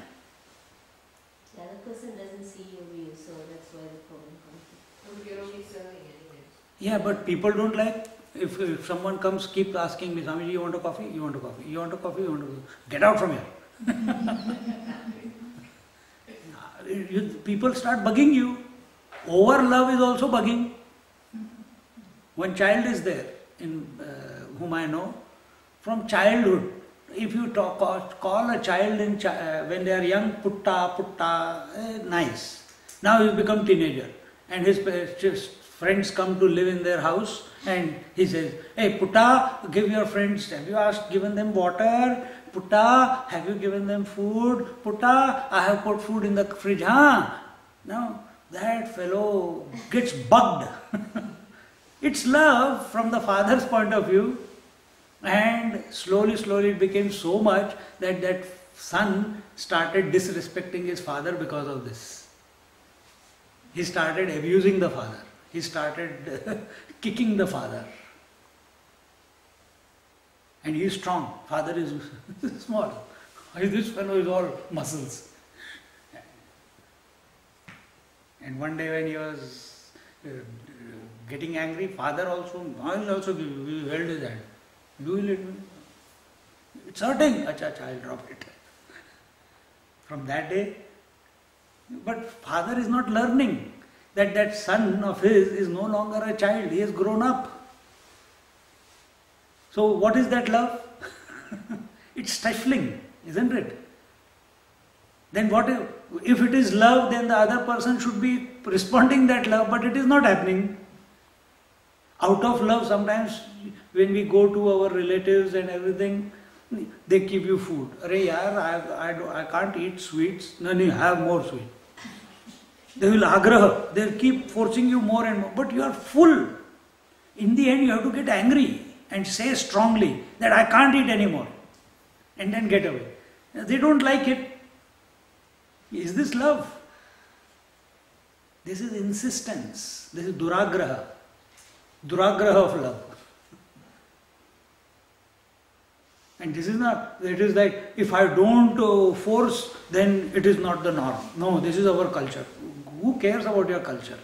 B: the other person doesn't see your view, so that's why the problem comes.
C: No, but you're only serving anyway.
A: Yeah, but people don't like, if someone comes, keep asking me, Swamiji, you want a coffee? You want a coffee? You want a coffee? You want a coffee? Get out from here. People start bugging you. Over love is also bugging. One child is there, in whom I know, from childhood. If you call a child when they are young, putta, nice. Now he become teenager, and his friends come to live in their house, and he says, "Hey, putta, give your friends. Have you given them water? Putta, have you given them food? Putta, I have put food in the fridge. Huh?" Now that fellow gets bugged. It's love from the father's point of view, and slowly it became so much that that son started disrespecting his father because of this. He started abusing the father. He started kicking the father. And he is strong. Father is small. This fellow is all muscles. And one day when he was getting angry, father also held his hand. Do you let me? It's hurting. Acha, I'll drop it. From that day, but father is not learning that son of his is no longer a child. He has grown up. So what is that love? It's stifling, isn't it? Then what if it is love, then the other person should be responding that love, but it is not happening. Out of love, sometimes when we go to our relatives and everything, they give you food. Arey yaar, I can't eat sweets. No, have more sweet. They will agraha. They'll keep forcing you more and more. But you are full. In the end, you have to get angry and say strongly that I can't eat anymore. And then get away. They don't like it. Is this love? This is insistence. This is duragraha. Duragraha of love. And this is not, it is like, if I don't force, then it is not the norm. No, this is our culture. Who cares about your culture?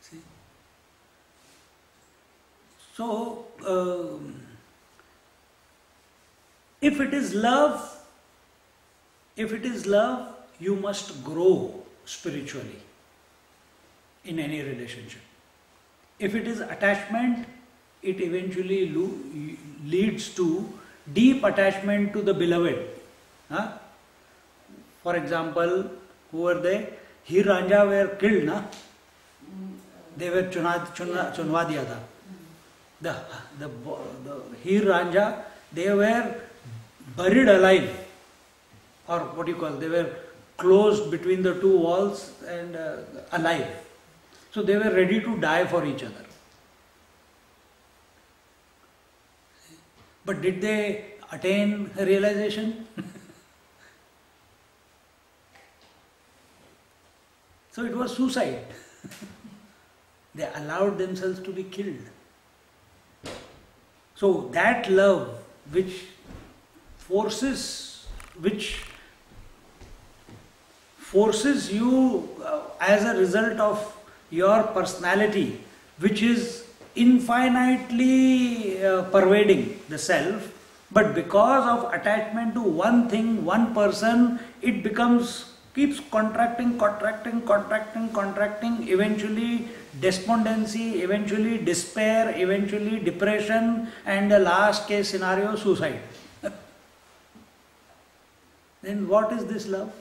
A: See? So, if it is love, you must grow spiritually in any relationship. If it is attachment, it eventually leads to deep attachment to the beloved. Huh? For example, who were they? Heer Ranja were killed, na? They were chunwa diya tha. The Heer Ranja, they were buried alive, or what do you call? They were closed between the two walls and alive. So they were ready to die for each other. But did they attain realization? So it was suicide. They allowed themselves to be killed. So that love which forces you as a result of your personality, which is infinitely pervading the self, but because of attachment to one thing, one person, it keeps contracting, eventually despondency, eventually despair, eventually depression, and the last case scenario, suicide. Then what is this love?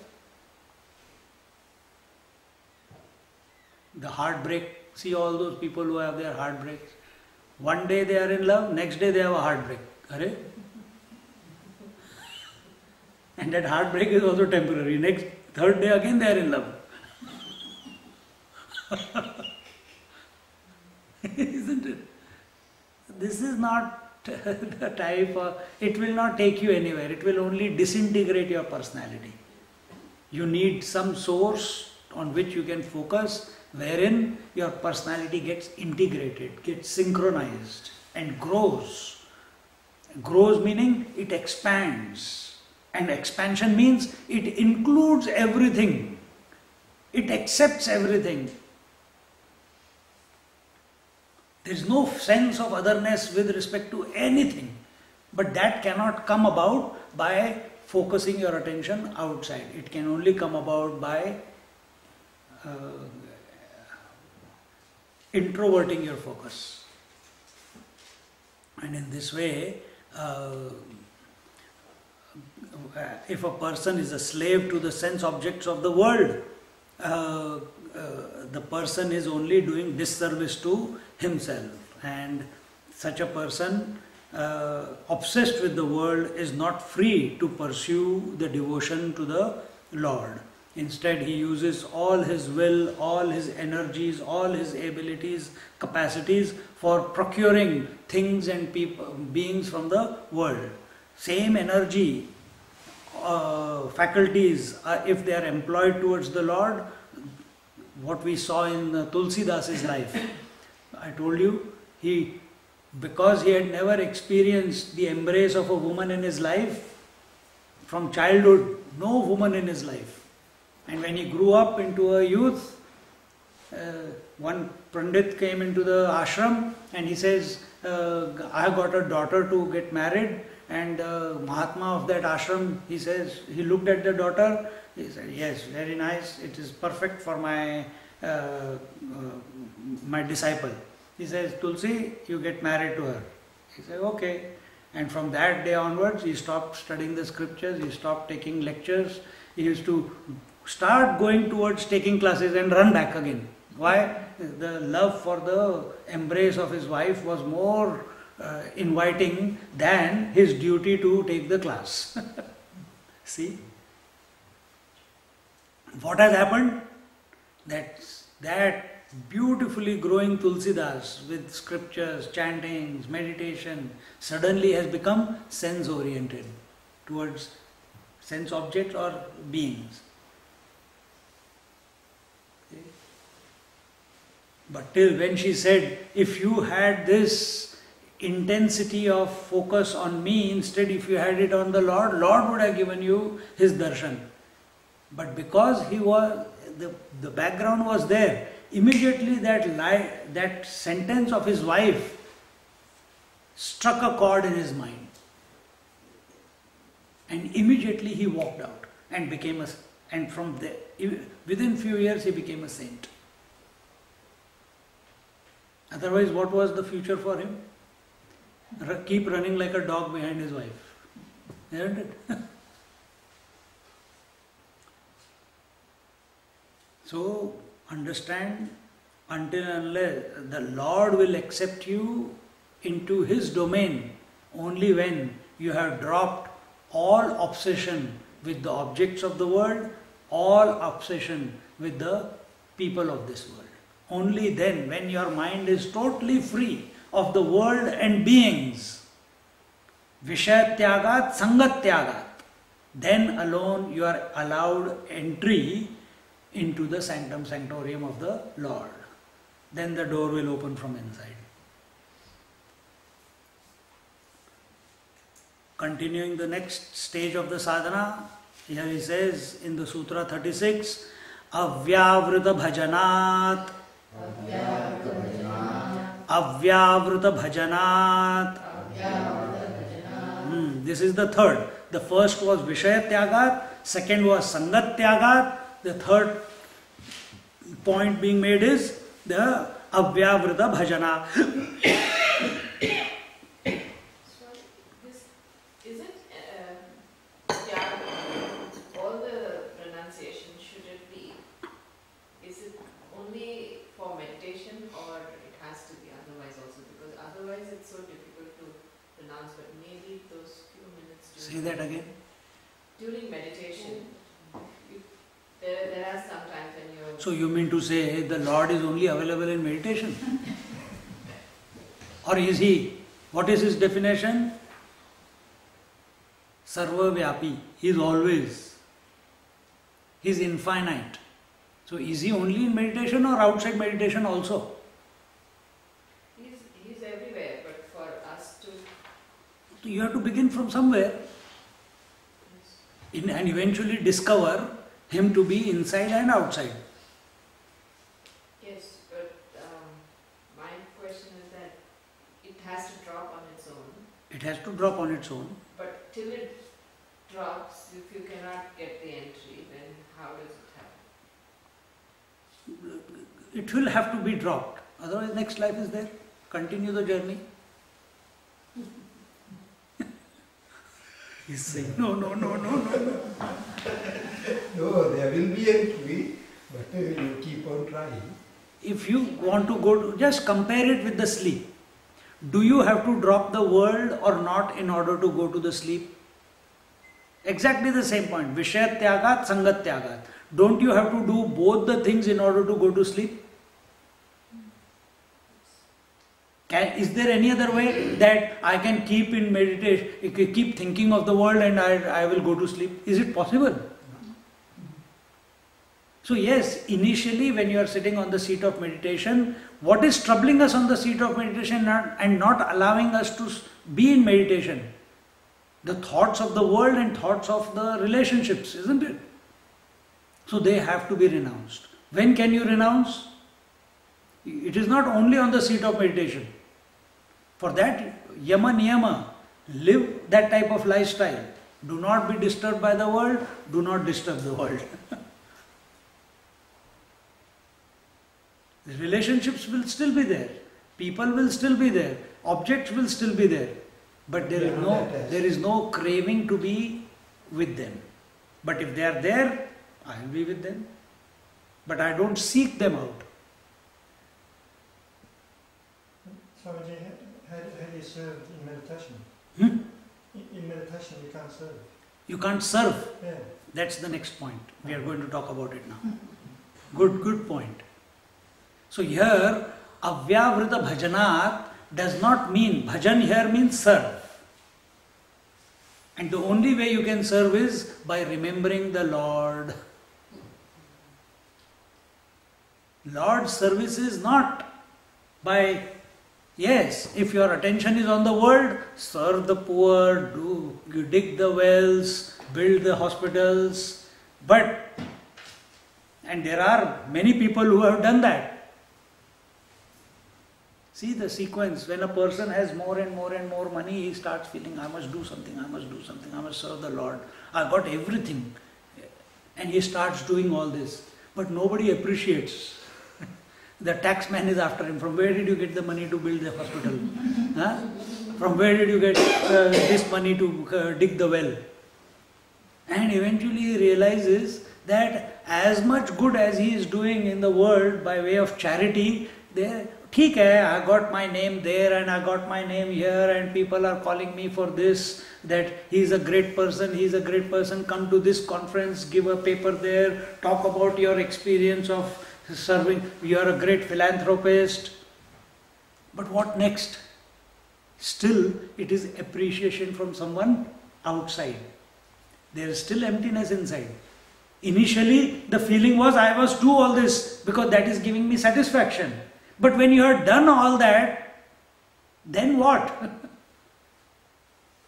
A: The heartbreak. See all those people who have their heartbreaks. One day they are in love, next day they have a heartbreak. Arey? And that heartbreak is also temporary. Third day again they are in love. Isn't it? This is not the type of, it will not take you anywhere. It will only disintegrate your personality. You need some source on which you can focus wherein your personality gets integrated, gets synchronized and grows. Grows meaning it expands, and expansion means it includes everything, it accepts everything. There is no sense of otherness with respect to anything, but that cannot come about by focusing your attention outside. It can only come about by introverting your focus. And in this way, if a person is a slave to the sense objects of the world, the person is only doing disservice to himself. And such a person obsessed with the world is not free to pursue the devotion to the Lord. Instead, he uses all his will, all his energies, all his abilities, capacities for procuring things and beings from the world. Same energy, faculties, if they are employed towards the Lord, what we saw in Tulsidas' life. I told you, because he had never experienced the embrace of a woman in his life, from childhood, no woman in his life. And when he grew up into a youth, one Pandit came into the ashram and he says, I have got a daughter to get married. And Mahatma of that ashram, he says, he looked at the daughter, he said, yes, very nice, it is perfect for my disciple. He says, Tulsi, you get married to her. He said, okay. And from that day onwards, he stopped studying the scriptures, he stopped taking lectures, he used to start going towards taking classes and run back again. Why? The love for the embrace of his wife was more inviting than his duty to take the class. See? What has happened? That beautifully growing Tulsidas with scriptures, chantings, meditation suddenly has become sense oriented towards sense objects or beings. But till when she said, if you had this intensity of focus on me, instead if you had it on the Lord, Lord would have given you his darshan. But because he was, the background was there, immediately that sentence of his wife struck a chord in his mind. And immediately he walked out and became and from there, within few years he became a saint. Otherwise, what was the future for him? Keep running like a dog behind his wife. Isn't it? So, understand, until and unless the Lord will accept you into his domain only when you have dropped all obsession with the objects of the world, all obsession with the people of this world. Only then, when your mind is totally free of the world and beings, Vishaya Tyagat, Sangat Tyagat, then alone you are allowed entry into the sanctum sanctorium of the Lord. Then the door will open from inside. Continuing the next stage of the sadhana, here he says in the Sutra 36, Avyavruta Bhajanat. Avyavruta Bhajanat. This is the third. The first was Vishaya Tyagat, second was Sangat Tyagat, the third point being made is the Avyavruta Bhajana.
C: So this isn't all the pronunciation, should it be? Is it only for meditation or it has to be otherwise also? Because otherwise it's so difficult to pronounce, but maybe those few minutes
A: Say that again.
C: during meditation, there are some times when you...
A: So you mean to say the Lord is only available in meditation? Or is he? What is his definition? Sarva Vyapi. He is always. He is infinite. So So is he only in meditation or outside meditation also?
C: He's everywhere, but for us to...
A: So you have to begin from somewhere and eventually discover him to be inside and outside.
C: Yes, but my question is that it has to drop on its own.
A: It has to drop on its own.
C: But till it drops, if you cannot get the entry, then how does it happen?
A: It will have to be dropped. Otherwise, next life is there. Continue the journey. He's saying, no.
D: No, there will be entry, but you keep on trying.
A: If you want to go to, just compare it with the sleep. Do you have to drop the world or not in order to go to the sleep? Exactly the same point. Vishayat tyagat, sangat tyagat. Don't you have to do both the things in order to go to sleep? Is there any other way that I can keep in meditation, keep thinking of the world and I will go to sleep? Is it possible? So yes, initially when you are sitting on the seat of meditation, what is troubling us on the seat of meditation and not allowing us to be in meditation? The thoughts of the world and thoughts of the relationships, isn't it? So they have to be renounced. When can you renounce? It is not only on the seat of meditation. For that, yama niyama, live that type of lifestyle. Do not be disturbed by the world, do not disturb the world. The relationships will still be there, people will still be there, objects will still be there, but there is no craving to be with them. But if they are there, I will be with them. But I don't seek them out.
D: Swamiji, how do you serve in meditation? In meditation you can't serve.
A: You can't serve.
D: Yeah.
A: That's the next point. We are going to talk about it now. Good point. So here, avyavrita bhajanat does not mean, bhajan here means serve. And the only way you can serve is by remembering the Lord. Lord's service is not by, yes, if your attention is on the world, serve the poor, you dig the wells, build the hospitals, and there are many people who have done that. See the sequence, when a person has more and more money, he starts feeling, I must do something, I must serve the Lord. I got everything. And he starts doing all this. But nobody appreciates. The taxman is after him. From where did you get the money to build the hospital? Huh? From where did you get this money to dig the well? And eventually he realizes that as much good as he is doing in the world by way of charity, ठीक है, I got my name there and I got my name here and people are calling me for this, that he is a great person, come to this conference, give a paper there, talk about your experience of serving, you are a great philanthropist. But what next? Still, it is appreciation from someone outside. There is still emptiness inside. Initially, the feeling was, I must do all this because that is giving me satisfaction. But when you have done all that, then what?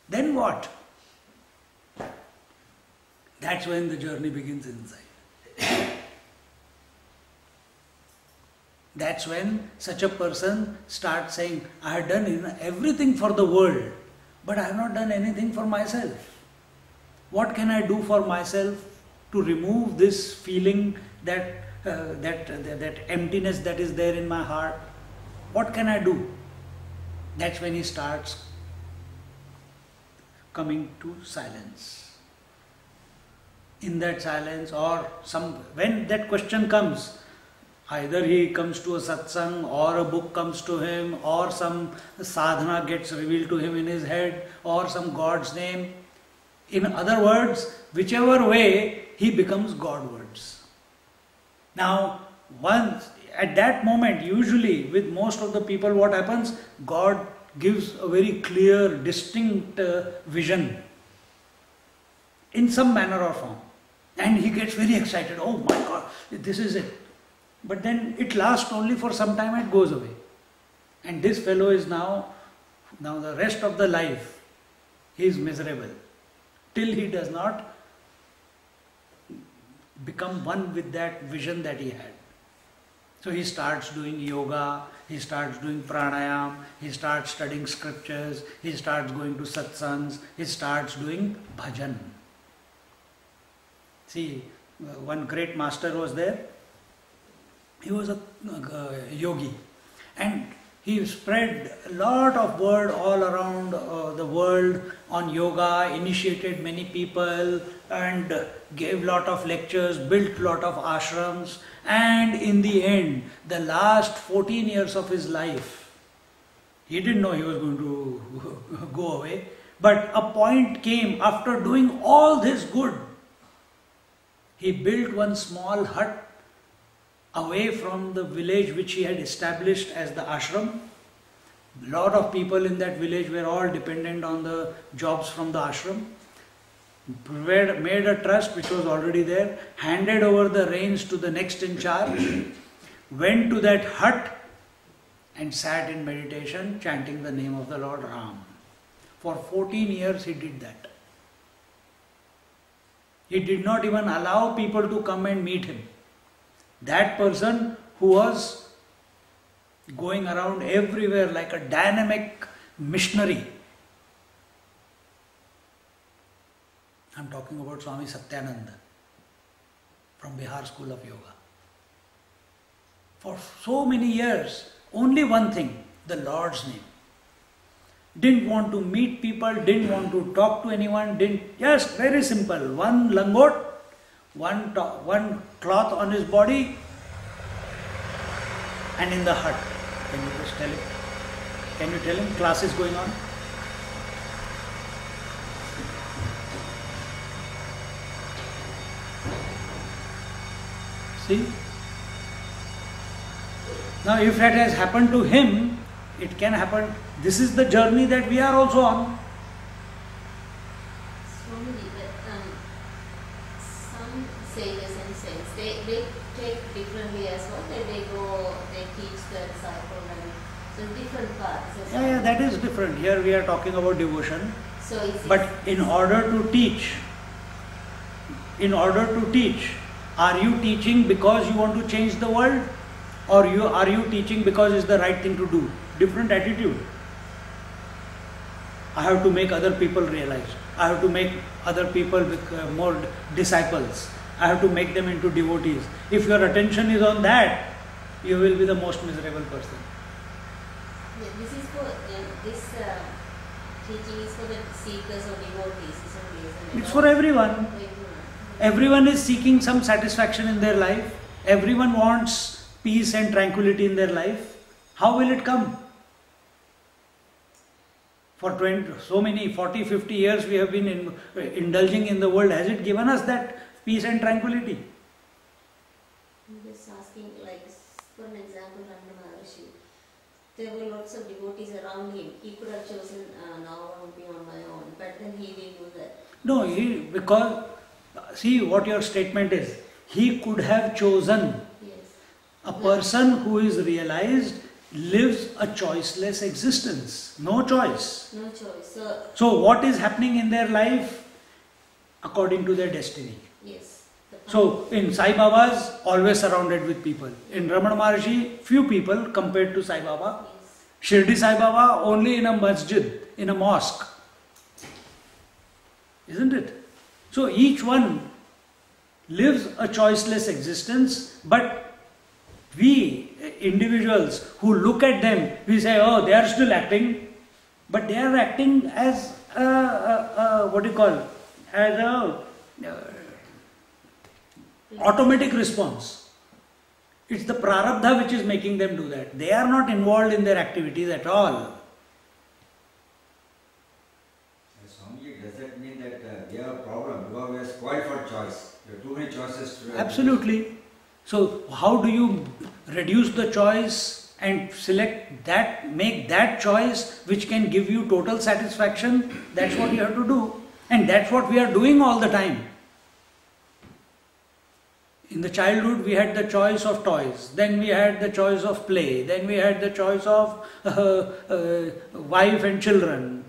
A: Then what? That's when the journey begins inside. That's when such a person starts saying, I have done everything for the world, but I have not done anything for myself. What can I do for myself to remove this feeling that emptiness that is there in my heart? What can I do? That's when he starts coming to silence. In that silence, or when that question comes, either he comes to a satsang, or a book comes to him, or some sadhana gets revealed to him in his head, or some God's name. In other words, whichever way, he becomes Godwards. Now, once at that moment, usually with most of the people, what happens? God gives a very clear, distinct vision in some manner or form. And he gets very excited. Oh my God, this is it. But then it lasts only for some time and goes away. And this fellow is now the rest of the life, he is miserable. Till he does not become one with that vision that he had. So he starts doing yoga, he starts doing pranayam, he starts studying scriptures, he starts going to satsangs, he starts doing bhajan. See, one great master was there. He was a yogi, and he spread a lot of word all around the world on yoga, initiated many people and gave lot of lectures, built lot of ashrams, and in the end, the last 14 years of his life, he didn't know he was going to go away, but a point came after doing all this good. He built one small hut away from the village which he had established as the ashram. A lot of people in that village were all dependent on the jobs from the ashram. Made a trust which was already there, handed over the reins to the next in charge, went to that hut and sat in meditation chanting the name of the Lord Ram. For 14 years he did that. He did not even allow people to come and meet him. That person who was going around everywhere like a dynamic missionary. I'm talking about Swami Satyananda from Bihar School of Yoga. For so many years, only one thing, the Lord's name. Didn't want to meet people, didn't want to talk to anyone, just very simple. One langot, one cloth on his body, and in the hut. Can you just tell him? Can you tell him class is going on? See? Now if that has happened to him, it can happen. This is the journey that we are also on.
B: Swamiji, but some sages and saints, they take differently as well. They teach the disciple and so different paths.
A: Yeah, that is different. Here we are talking about devotion.
B: So
A: but in order to teach, are you teaching because you want to change the world? Or are you teaching because it's the right thing to do? Different attitude. I have to make other people realize. I have to make other people more disciples. I have to make them into devotees. If your attention is on that, you will be the most miserable person.
B: Yeah, this is for this teaching is for the seekers or devotees, isn't it?
A: It's for everyone. Everyone is seeking some satisfaction in their life. Everyone wants peace and tranquility in their life. How will it come? For 40, 50 years we have been indulging in the world. Has it given us that peace and tranquility?
B: I'm just asking, like, for an example, Ramana Maharshi, there were lots of devotees around him. He could have chosen, now I want to be on my own, but then he didn't do that.
A: No, because, see what your statement is. He could have chosen.
B: Yes.
A: A person who is realized lives a choiceless existence. No choice.
B: No choice.
A: So what is happening in their life? According to their destiny.
B: Yes.
A: So in Sai Baba's, always surrounded with people. In Ramana Maharshi, few people compared to Sai Baba.
B: Yes.
A: Shirdi Sai Baba, only in a masjid, in a mosque. Isn't it? So each one lives a choiceless existence, but we individuals who look at them, we say, oh, they are still acting, but they are acting as what do you call, as a automatic response. It's the prarabdha which is making them do that. They are not involved in their activities at all.
E: Swamiji, does that mean that they have a problem? Because we are spoiled for choice. There are too many choices to
A: Absolutely. So how do you reduce the choice and select that, make that choice which can give you total satisfaction? That's what you have to do. And that's what we are doing all the time. In the childhood, we had the choice of toys, then we had the choice of play, then we had the choice of wife and children.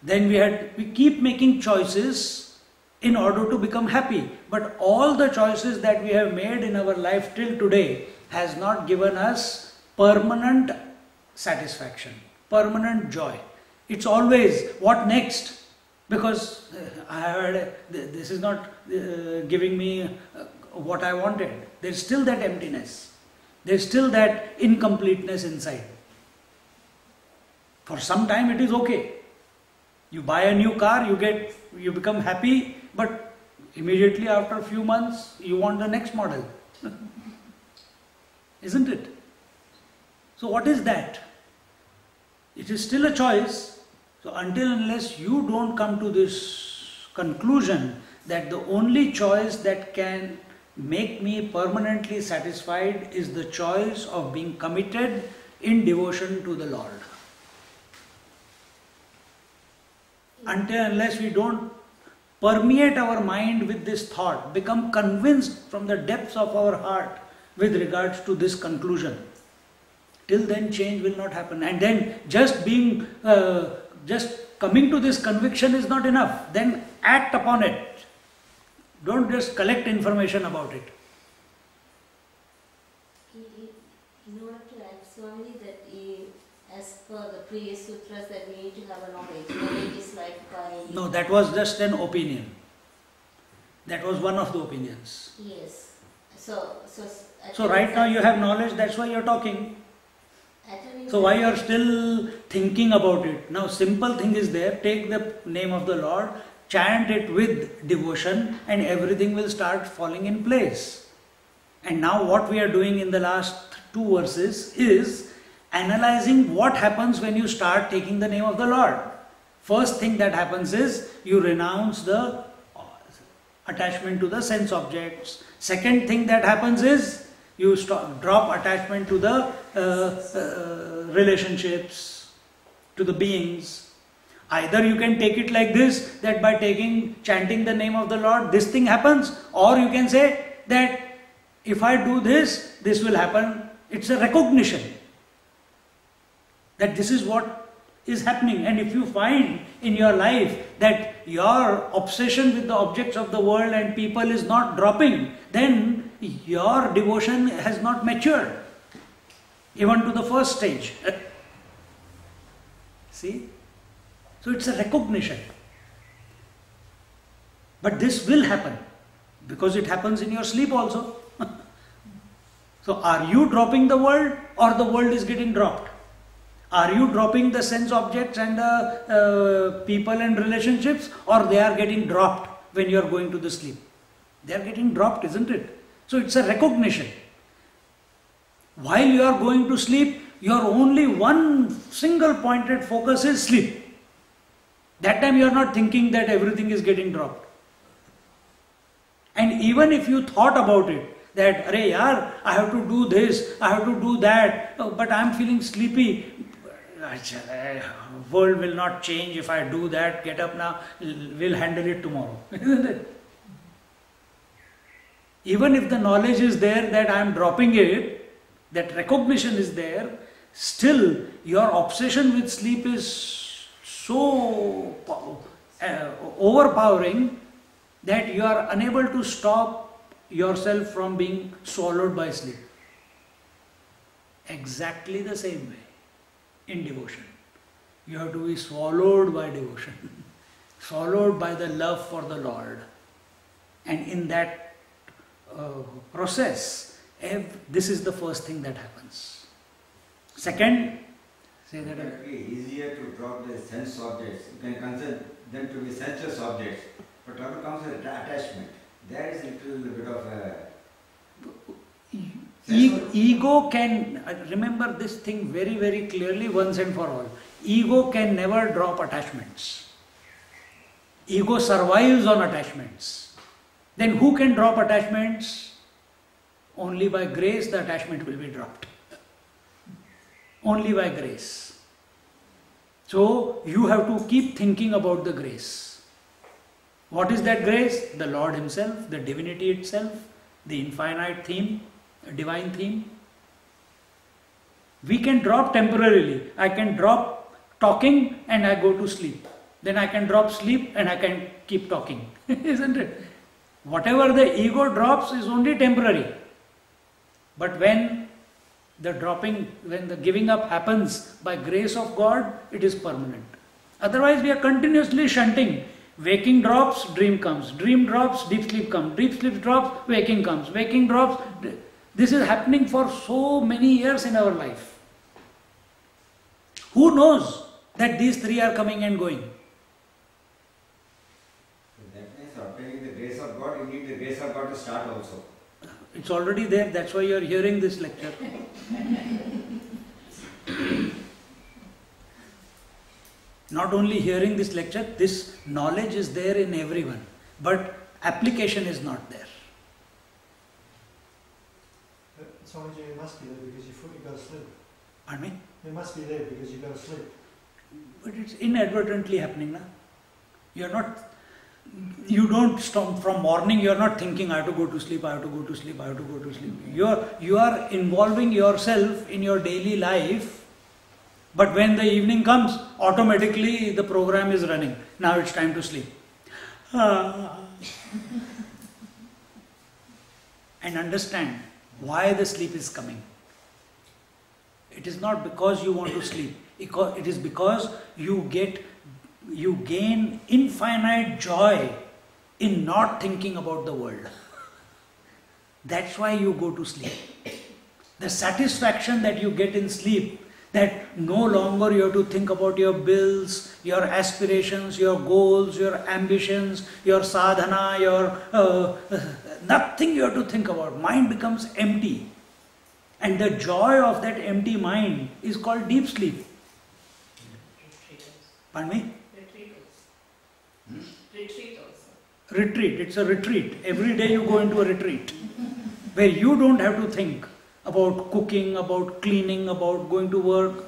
A: Then we keep making choices in order to become happy. But all the choices that we have made in our life till today has not given us permanent satisfaction, permanent joy. It's always, what next? Because I heard this is not giving me what I wanted. There's still that emptiness. There's still that incompleteness inside. For some time it is okay. You buy a new car, you become happy, but immediately after a few months you want the next model. Isn't it? So what is that? It is still a choice. So until unless you don't come to this conclusion that the only choice that can make me permanently satisfied is the choice of being committed in devotion to the Lord. Until unless we don't permeate our mind with this thought, become convinced from the depths of our heart with regards to this conclusion, till then change will not happen. And then just coming to this conviction is not enough. Then act upon it. Don't just collect information about it.
B: You know what to add, Swami, that as per the previous sutras that we need to have a knowledge. Knowledge is like by...
A: No, that was just an opinion. That was one of the opinions.
B: Yes. So
A: right now you have knowledge, that's why you are talking. So why you are still thinking about it? Now simple thing is there, take the name of the Lord, chant it with devotion and everything will start falling in place. And now what we are doing in the last 2 verses is analyzing what happens when you start taking the name of the Lord. First thing that happens is you renounce the attachment to the sense objects. Second thing that happens is you drop attachment to the relationships, to the beings. Either you can take it like this, that by chanting the name of the Lord, this thing happens, or you can say that if I do this, this will happen. It's a recognition that this is what is happening. And if you find in your life that your obsession with the objects of the world and people is not dropping, then your devotion has not matured even to the first stage. See? So it's a recognition. But this will happen because it happens in your sleep also. So are you dropping the world or the world is getting dropped? Are you dropping the sense objects and the people and relationships, or they are getting dropped when you are going to the sleep? They are getting dropped, isn't it? So it's a recognition. While you are going to sleep, your only one single pointed focus is sleep. That time you are not thinking that everything is getting dropped. And even if you thought about it, that, arey yaar, I have to do this, I have to do that, but I am feeling sleepy. World will not change if I do that, get up now, we'll handle it tomorrow. Isn't it? Even if the knowledge is there that I am dropping it, that recognition is there, still your obsession with sleep is so overpowering that you are unable to stop yourself from being swallowed by sleep. Exactly the same way in devotion. You have to be swallowed by devotion, swallowed by the love for the Lord. And in that process, this is the first thing that happens. Second, say that
E: it will be easier to drop the sense objects. You can consider them to be sensuous objects, but what comes with attachment? There is a little bit of a
A: ego can, remember this thing very, very clearly once and for all. Ego can never drop attachments. Ego survives on attachments. Then who can drop attachments? Only by grace the attachment will be dropped. Only by grace. So you have to keep thinking about the grace. What is that grace? The Lord Himself, the divinity itself, the infinite theme, divine theme. We can drop temporarily. I can drop talking and I go to sleep. Then I can drop sleep and I can keep talking. Isn't it? Whatever the ego drops is only temporary. But when the dropping, when the giving up happens by grace of God, it is permanent. Otherwise we are continuously shunting. Waking drops, dream comes. Dream drops, deep sleep comes. Deep sleep drops, waking comes. Waking drops. This is happening for so many years in our life. Who knows that these three are coming and going?
E: That means obtaining the grace of God, you need the grace of God to start also.
A: It's already there, that's why you are hearing this lecture. Not only hearing this lecture, this knowledge is there in everyone, but application is not there.
D: Swamiji, you must be there because you go to sleep.
A: Pardon me?
D: You must be there because you go to sleep.
A: But it's inadvertently happening now. You don't stop from morning, you are not thinking, I have to go to sleep, I have to go to sleep, I have to go to sleep. You are involving yourself in your daily life, but when the evening comes, automatically the program is running. Now it's time to sleep. And understand why the sleep is coming. It is not because you want to sleep. It is because you gain infinite joy in not thinking about the world. That's why you go to sleep. The satisfaction that you get in sleep, that no longer you have to think about your bills, your aspirations, your goals, your ambitions, your sadhana, nothing you have to think about. Mind becomes empty. And the joy of that empty mind is called deep sleep. Pardon me?
C: Retreat also. Retreat also.
A: Retreat, it's a retreat. Every day you go into a retreat where you don't have to think about cooking, about cleaning, about going to work.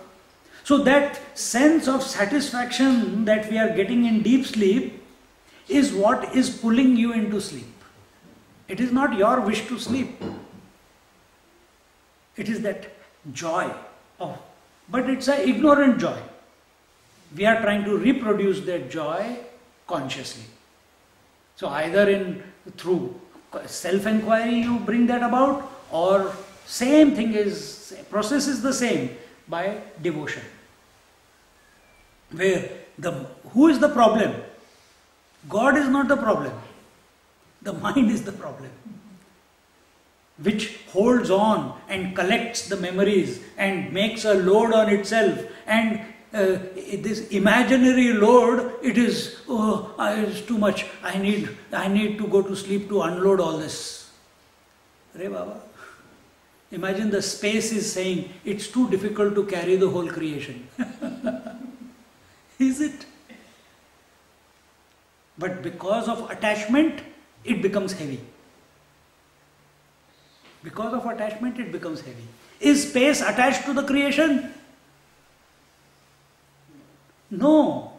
A: So that sense of satisfaction that we are getting in deep sleep is what is pulling you into sleep. It is not your wish to sleep. It is that joy but it's an ignorant joy. We are trying to reproduce that joy consciously. So either through self-inquiry you bring that about, or process is the same by devotion. Who is the problem? God is not the problem. The mind is the problem, which holds on and collects the memories and makes a load on itself, and this imaginary load, it's too much. I need to go to sleep to unload all this. Re Baba, imagine the space is saying it's too difficult to carry the whole creation. Is it? But because of attachment, it becomes heavy. Because of attachment, it becomes heavy. Is space attached to the creation? No.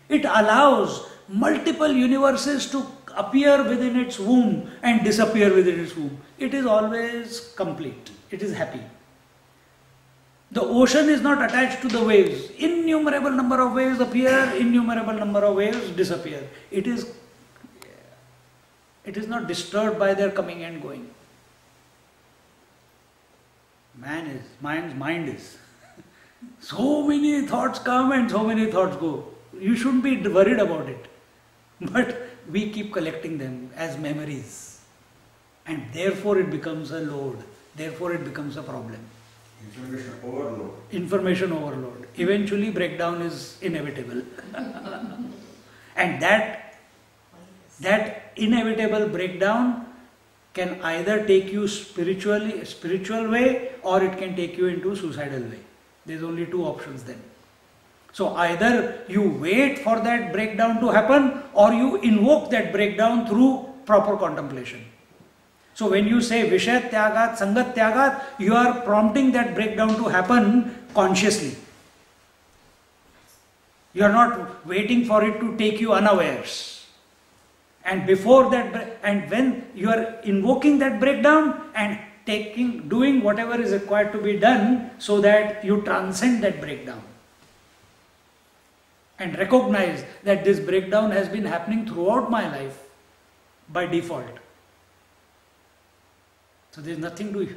A: It allows multiple universes to appear within its womb and disappear within its womb. It is always complete. It is happy. The ocean is not attached to the waves. Innumerable number of waves appear, innumerable number of waves disappear. It is not disturbed by their coming and going. Man's mind is. So many thoughts come and so many thoughts go. You shouldn't be worried about it. But we keep collecting them as memories. And therefore it becomes a load. Therefore it becomes a problem.
E: Information overload.
A: Information overload. Eventually breakdown is inevitable. And that inevitable breakdown can either take you spiritual way, or it can take you into suicidal way. There's only two options then. So either you wait for that breakdown to happen, or you invoke that breakdown through proper contemplation. So when you say Vishaya Tyagat, Sangat Tyagat, you are prompting that breakdown to happen consciously. You are not waiting for it to take you unawares. And before that, and when you are invoking that breakdown and doing whatever is required to be done so that you transcend that breakdown. And recognize that this breakdown has been happening throughout my life by default. So there is nothing to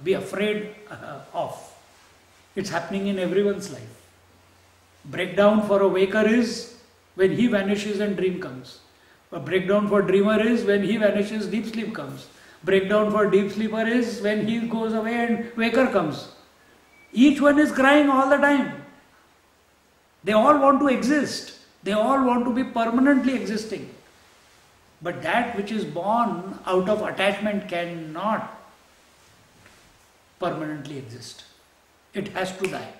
A: be afraid of. It's happening in everyone's life. Breakdown for a waker is when he vanishes and dream comes. A breakdown for dreamer is when he vanishes, deep sleep comes. Breakdown for deep sleeper is when he goes away and waker comes. Each one is crying all the time. They all want to exist. They all want to be permanently existing. But that which is born out of attachment cannot permanently exist. It has to die.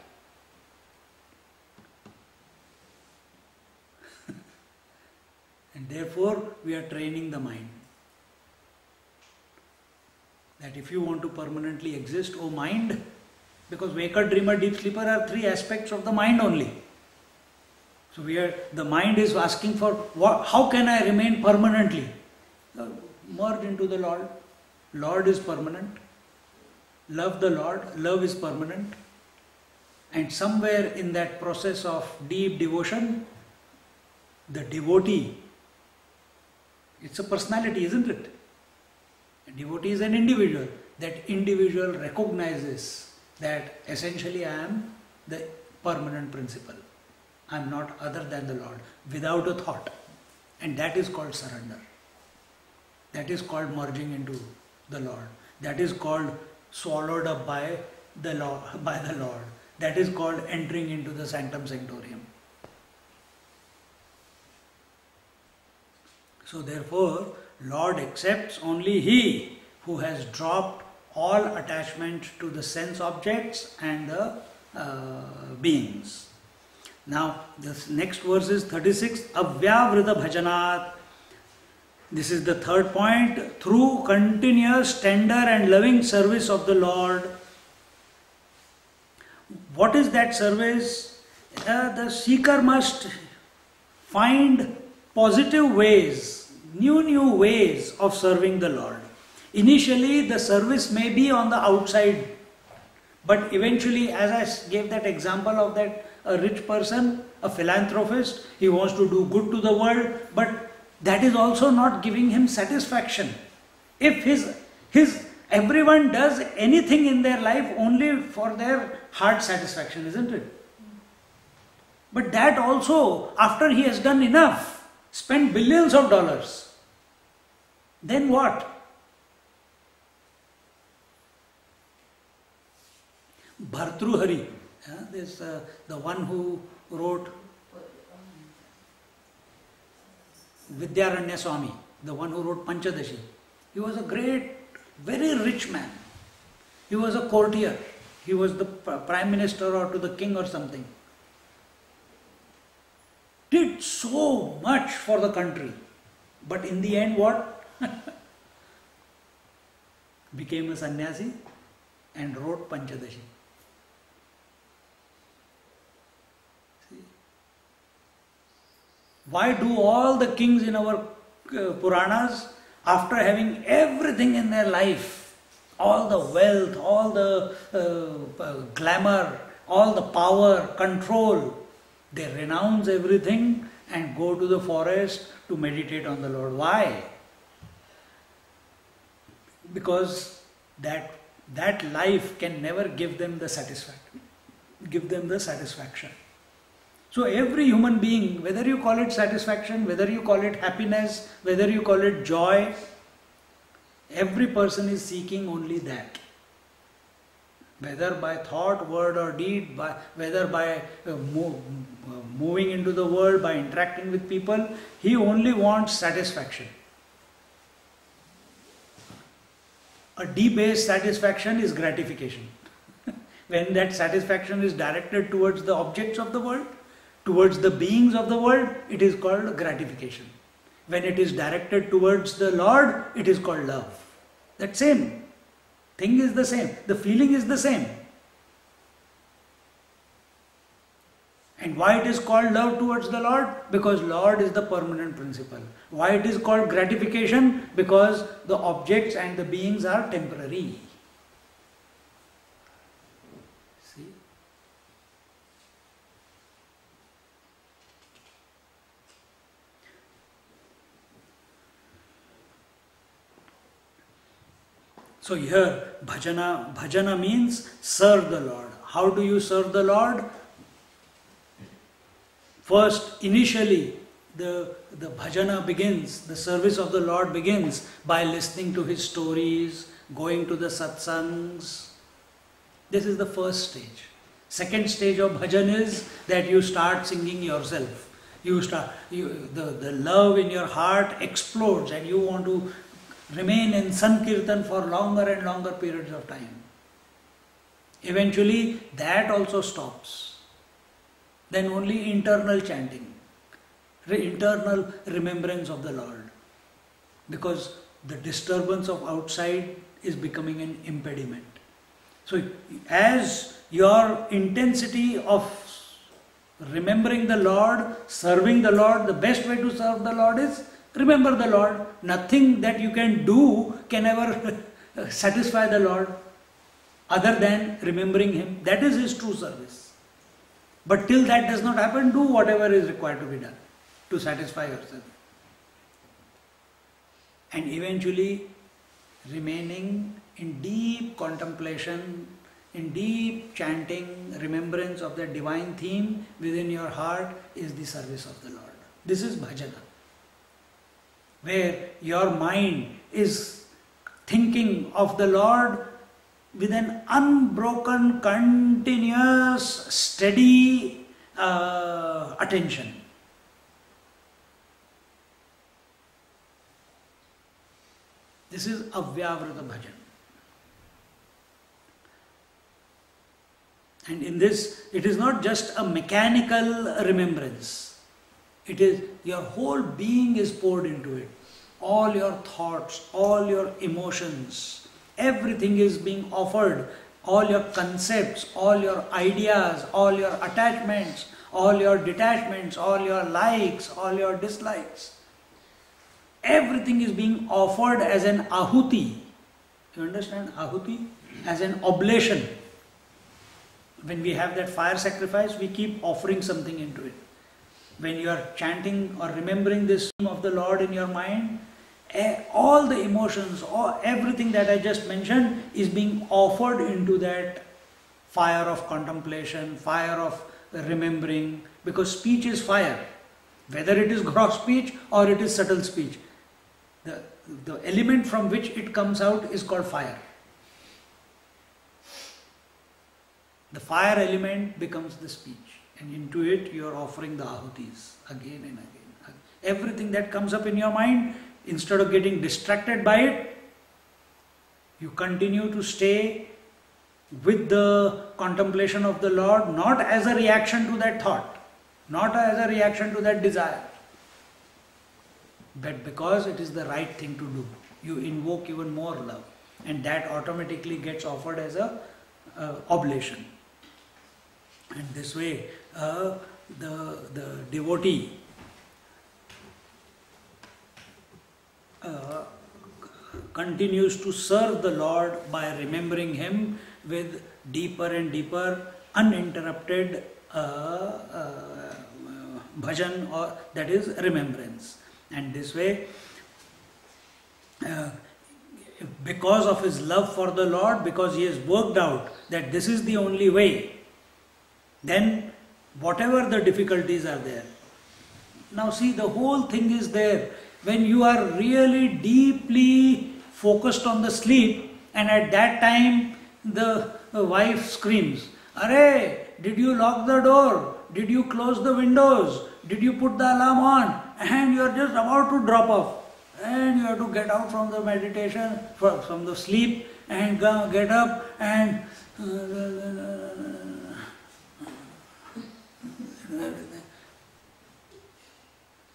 A: And therefore, we are training the mind. That if you want to permanently exist, O mind, because waker, dreamer, deep sleeper are three aspects of the mind only. So the mind is asking for, how can I remain permanently? Merge into the Lord. Lord is permanent. Love the Lord. Love is permanent. And somewhere in that process of deep devotion, the devotee, it's a personality, isn't it? A devotee is an individual. That individual recognizes that essentially I am the permanent principle. I am not other than the Lord, without a thought. And that is called surrender. That is called merging into the Lord. That is called swallowed up by the Lord. That is called entering into the sanctum sanctorium. So therefore, Lord accepts only he who has dropped all attachment to the sense objects and the beings. Now, this next verse is 36, Avyavrita Bhajanat. This is the third point. Through continuous, tender and loving service of the Lord. What is that service? The seeker must find positive ways, new ways of serving the Lord. Initially, the service may be on the outside, but eventually, as I gave that example of that a rich person, a philanthropist, he wants to do good to the world, but that is also not giving him satisfaction. If everyone does anything in their life only for their heart satisfaction, isn't it? But that also, after he has done enough, spent billions of dollars, then what? Bhartruhari, this the one who wrote Vidyaranya Swami, the one who wrote Panchadashi. He was a great, very rich man. He was a courtier. He was the prime minister or to the king or something. Did so much for the country. But in the end what? Became a sannyasi and wrote Panchadashi. Why do all the kings in our Puranas, after having everything in their life, all the wealth, all the glamour, all the power, control, they renounce everything and go to the forest to meditate on the Lord? Why? Because that life can never give them the satisfaction. So every human being, whether you call it satisfaction, whether you call it happiness, whether you call it joy, every person is seeking only that. Whether by thought, word or deed, whether by moving into the world, by interacting with people, he only wants satisfaction. A debased satisfaction is gratification. When that satisfaction is directed towards the objects of the world, towards the beings of the world, it is called gratification. When it is directed towards the Lord, it is called love. That same thing is the same. The feeling is the same. And And why it is called love towards the Lord? Because Lord is the permanent principle. Why it is called gratification? Because the objects and the beings are temporary. See? So here, bhajana means serve the Lord. How do you serve the Lord? First, initially, the bhajana begins, the service of the Lord begins by listening to His stories, going to the satsangs. This is the first stage. Second stage of bhajan is that you start singing yourself. The love in your heart explodes and you want to remain in Sankirtan for longer and longer periods of time. Eventually, that also stops. Then only internal chanting, internal remembrance of the Lord. Because the disturbance of outside is becoming an impediment. So, as your intensity of remembering the Lord, serving the Lord, the best way to serve the Lord is remember the Lord. Nothing that you can do can ever satisfy the Lord other than remembering Him. That is His true service. But till that does not happen, do whatever is required to be done to satisfy yourself. And eventually remaining in deep contemplation, in deep chanting, remembrance of the divine theme within your heart is the service of the Lord. This is bhajana, where your mind is thinking of the Lord with an unbroken, continuous, steady attention. This is Avyavrata Bhajan. And in this, it is not just a mechanical remembrance. It is your whole being is poured into it. All your thoughts, all your emotions, everything is being offered. All your concepts, all your ideas, all your attachments, all your detachments, all your likes, all your dislikes. Everything is being offered as an ahuti. You understand? Ahuti? As an oblation. When we have that fire sacrifice, we keep offering something into it. When you are chanting or remembering this name of the Lord in your mind, all the emotions, everything that I just mentioned is being offered into that fire of contemplation, fire of remembering, because speech is fire. Whether it is gross speech or it is subtle speech, the element from which it comes out is called fire. The fire element becomes the speech, and into it you are offering the ahutis again and again. Everything that comes up in your mind, instead of getting distracted by it, you continue to stay with the contemplation of the Lord, not as a reaction to that thought, not as a reaction to that desire, but because it is the right thing to do. You invoke even more love, and that automatically gets offered as a oblation. And this way, the devotee continues to serve the Lord by remembering Him with deeper and deeper, uninterrupted bhajan, or that is remembrance. And this way, because of his love for the Lord, because he has worked out that this is the only way, then whatever the difficulties are there. Now see, the whole thing is there. When you are really deeply focused on the sleep, and at that time the wife screams, "Arey, did you lock the door? Did you close the windows? Did you put the alarm on?" And you are just about to drop off. And you have to get out from the meditation, from the sleep, and get up and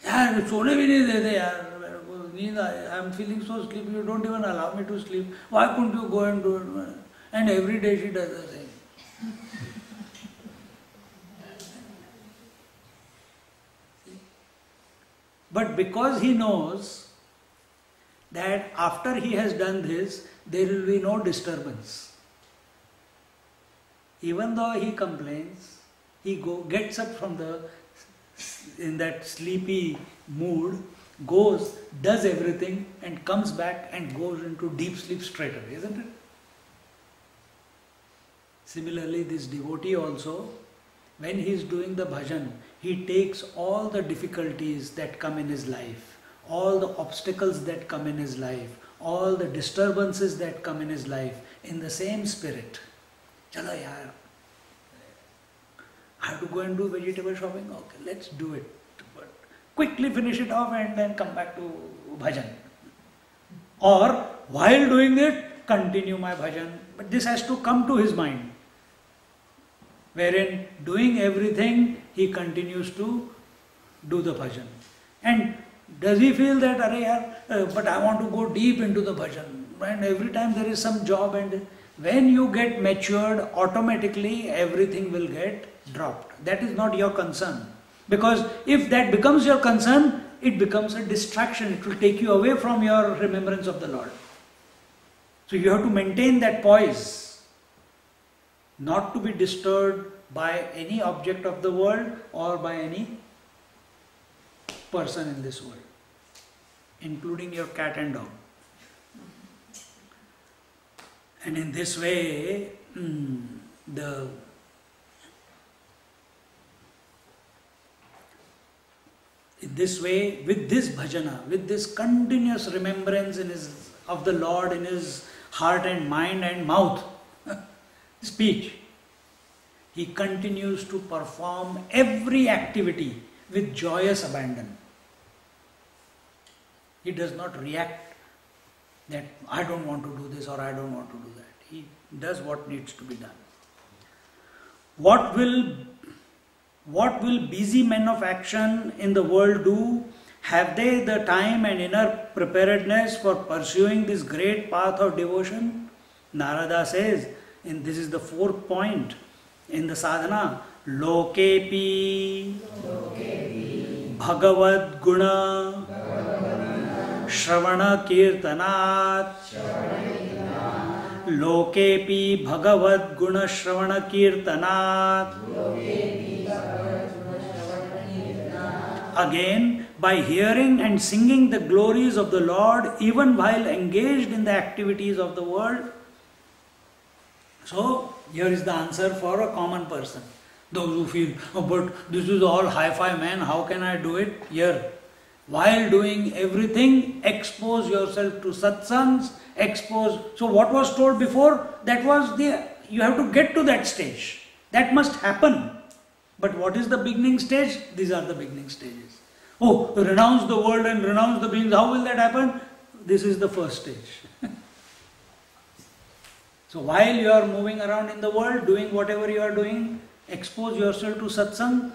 A: यार सोने भी नहीं देते यार मेरे को नींद आई I'm feeling so sleepy, you don't even allow me to sleep. Why couldn't you go and do it? And every day she does the same. But because he knows that after he has done this, there will be no disturbance. Even though he complains, he gets up from in that sleepy mood, goes, does everything, and comes back and goes into deep sleep straight away, isn't it? Similarly, this devotee also, when he is doing the bhajan, he takes all the difficulties that come in his life, all the obstacles that come in his life, all the disturbances that come in his life in the same spirit. Chalo yaar, I have to go and do vegetable shopping? Okay, let's do it. But quickly finish it off and then come back to bhajan. Or while doing it, continue my bhajan. But this has to come to his mind. Wherein doing everything, he continues to do the bhajan. And does he feel that, but I want to go deep into the bhajan. And every time there is some job, and when you get matured, automatically everything will get dropped. That is not your concern. Because if that becomes your concern, it becomes a distraction. It will take you away from your remembrance of the Lord. So you have to maintain that poise, not to be disturbed by any object of the world or by any person in this world, including your cat and dog. And in this way, with this bhajana, with this continuous remembrance of the Lord in his heart and mind and mouth, speech, he continues to perform every activity with joyous abandon. He does not react that I don't want to do this or I don't want to do that. He does what needs to be done. What will busy men of action in the world do? Have they the time and inner preparedness for pursuing this great path of devotion? Narada says, and this is the fourth point in the sadhana, Lokepi Bhagavad Guna Shravana Kirtanat Lokepi Bhagavad Guna Shravana Kirtanat. Again, by hearing and singing the glories of the Lord, even while engaged in the activities of the world. So, here is the answer for a common person. Those who feel, but this is all hi-fi man, how can I do it? Here, while doing everything, expose yourself to satsangs, So what was told before, that was you have to get to that stage. That must happen. But what is the beginning stage? These are the beginning stages. Oh, renounce the world and renounce the beings. How will that happen? This is the first stage. So while you are moving around in the world, doing whatever you are doing, expose yourself to satsang,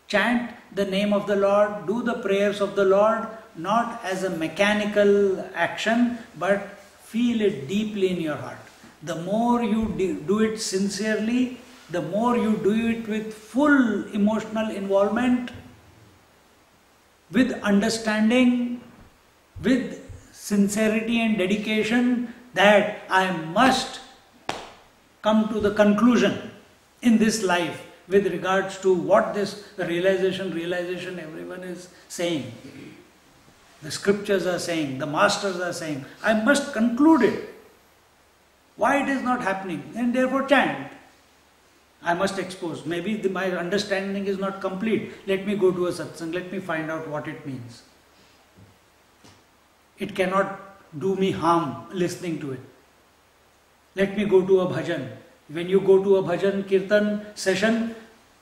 A: chant the name of the Lord, do the prayers of the Lord, not as a mechanical action, but feel it deeply in your heart. The more you do it sincerely, the more you do it with full emotional involvement, with understanding, with sincerity and dedication, that I must come to the conclusion in this life with regards to what this realization everyone is saying. The scriptures are saying, the masters are saying, I must conclude it. Why it is not happening? And therefore chant. I must expose. Maybe my understanding is not complete. Let me go to a satsang. Let me find out what it means. It cannot do me harm listening to it. Let me go to a bhajan. When you go to a bhajan kirtan session,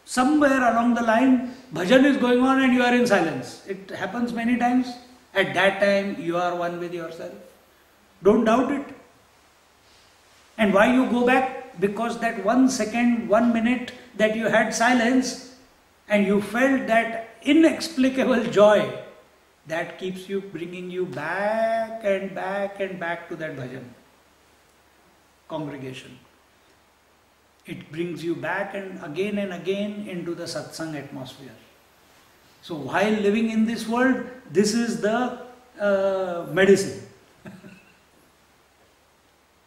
A: somewhere along the line, bhajan is going on and you are in silence. It happens many times. At that time, you are one with yourself. Don't doubt it. And why you go back? Because that 1 second, 1 minute that you had silence and you felt that inexplicable joy, that keeps you bringing you back and back and back to that bhajan congregation. It brings you back and again into the satsang atmosphere. So while living in this world, this is the medicine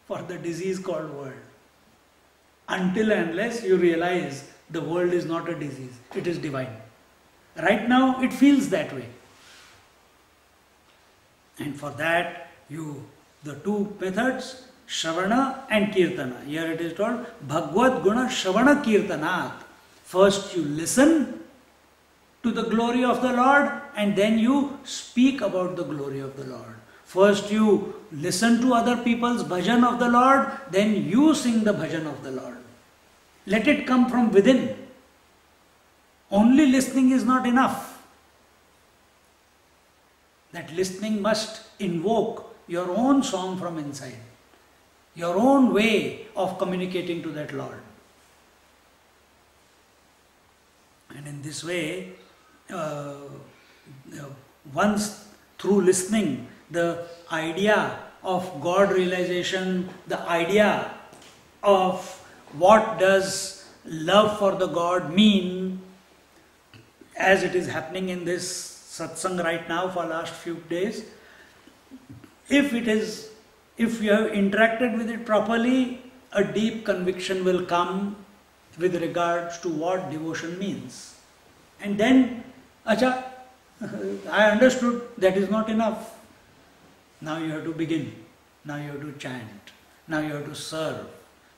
A: for the disease called world. Until and unless you realize the world is not a disease, it is divine. Right now it feels that way. And for that, the two methods, Shravana and Kirtana. Here it is told, Bhagavad Guna Shravana Kirtanat. First you listen to the glory of the Lord and then you speak about the glory of the Lord. First you listen to other people's bhajan of the Lord, then you sing the bhajan of the Lord. Let it come from within. Only listening is not enough. That listening must invoke your own song from inside, your own way of communicating to that Lord. And in this way, once through listening, the idea of God realization, the idea of what does love for the God mean, as it is happening in this satsang right now for last few days, if you have interacted with it properly, a deep conviction will come with regards to what devotion means. And then, acha, I understood, that is not enough. Now you have to begin. Now you have to chant. Now you have to serve.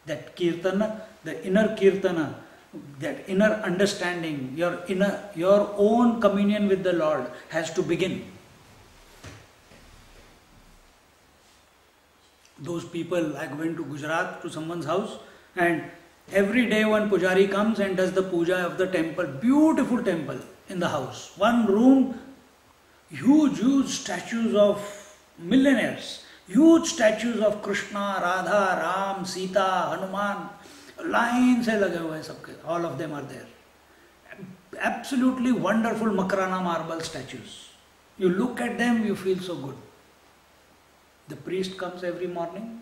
A: That kirtana, the inner kirtana, that inner understanding, your own communion with the Lord has to begin. Those people, I went to Gujarat to someone's house, and every day one pujari comes and does the puja of the temple, beautiful temple in the house. One room, huge statues of millionaires, huge statues of Krishna, Radha, Ram, Sita, Hanuman. Line se lage hue sabke, all of them are there. Absolutely wonderful Makarana marble statues. You look at them, you feel so good. The priest comes every morning,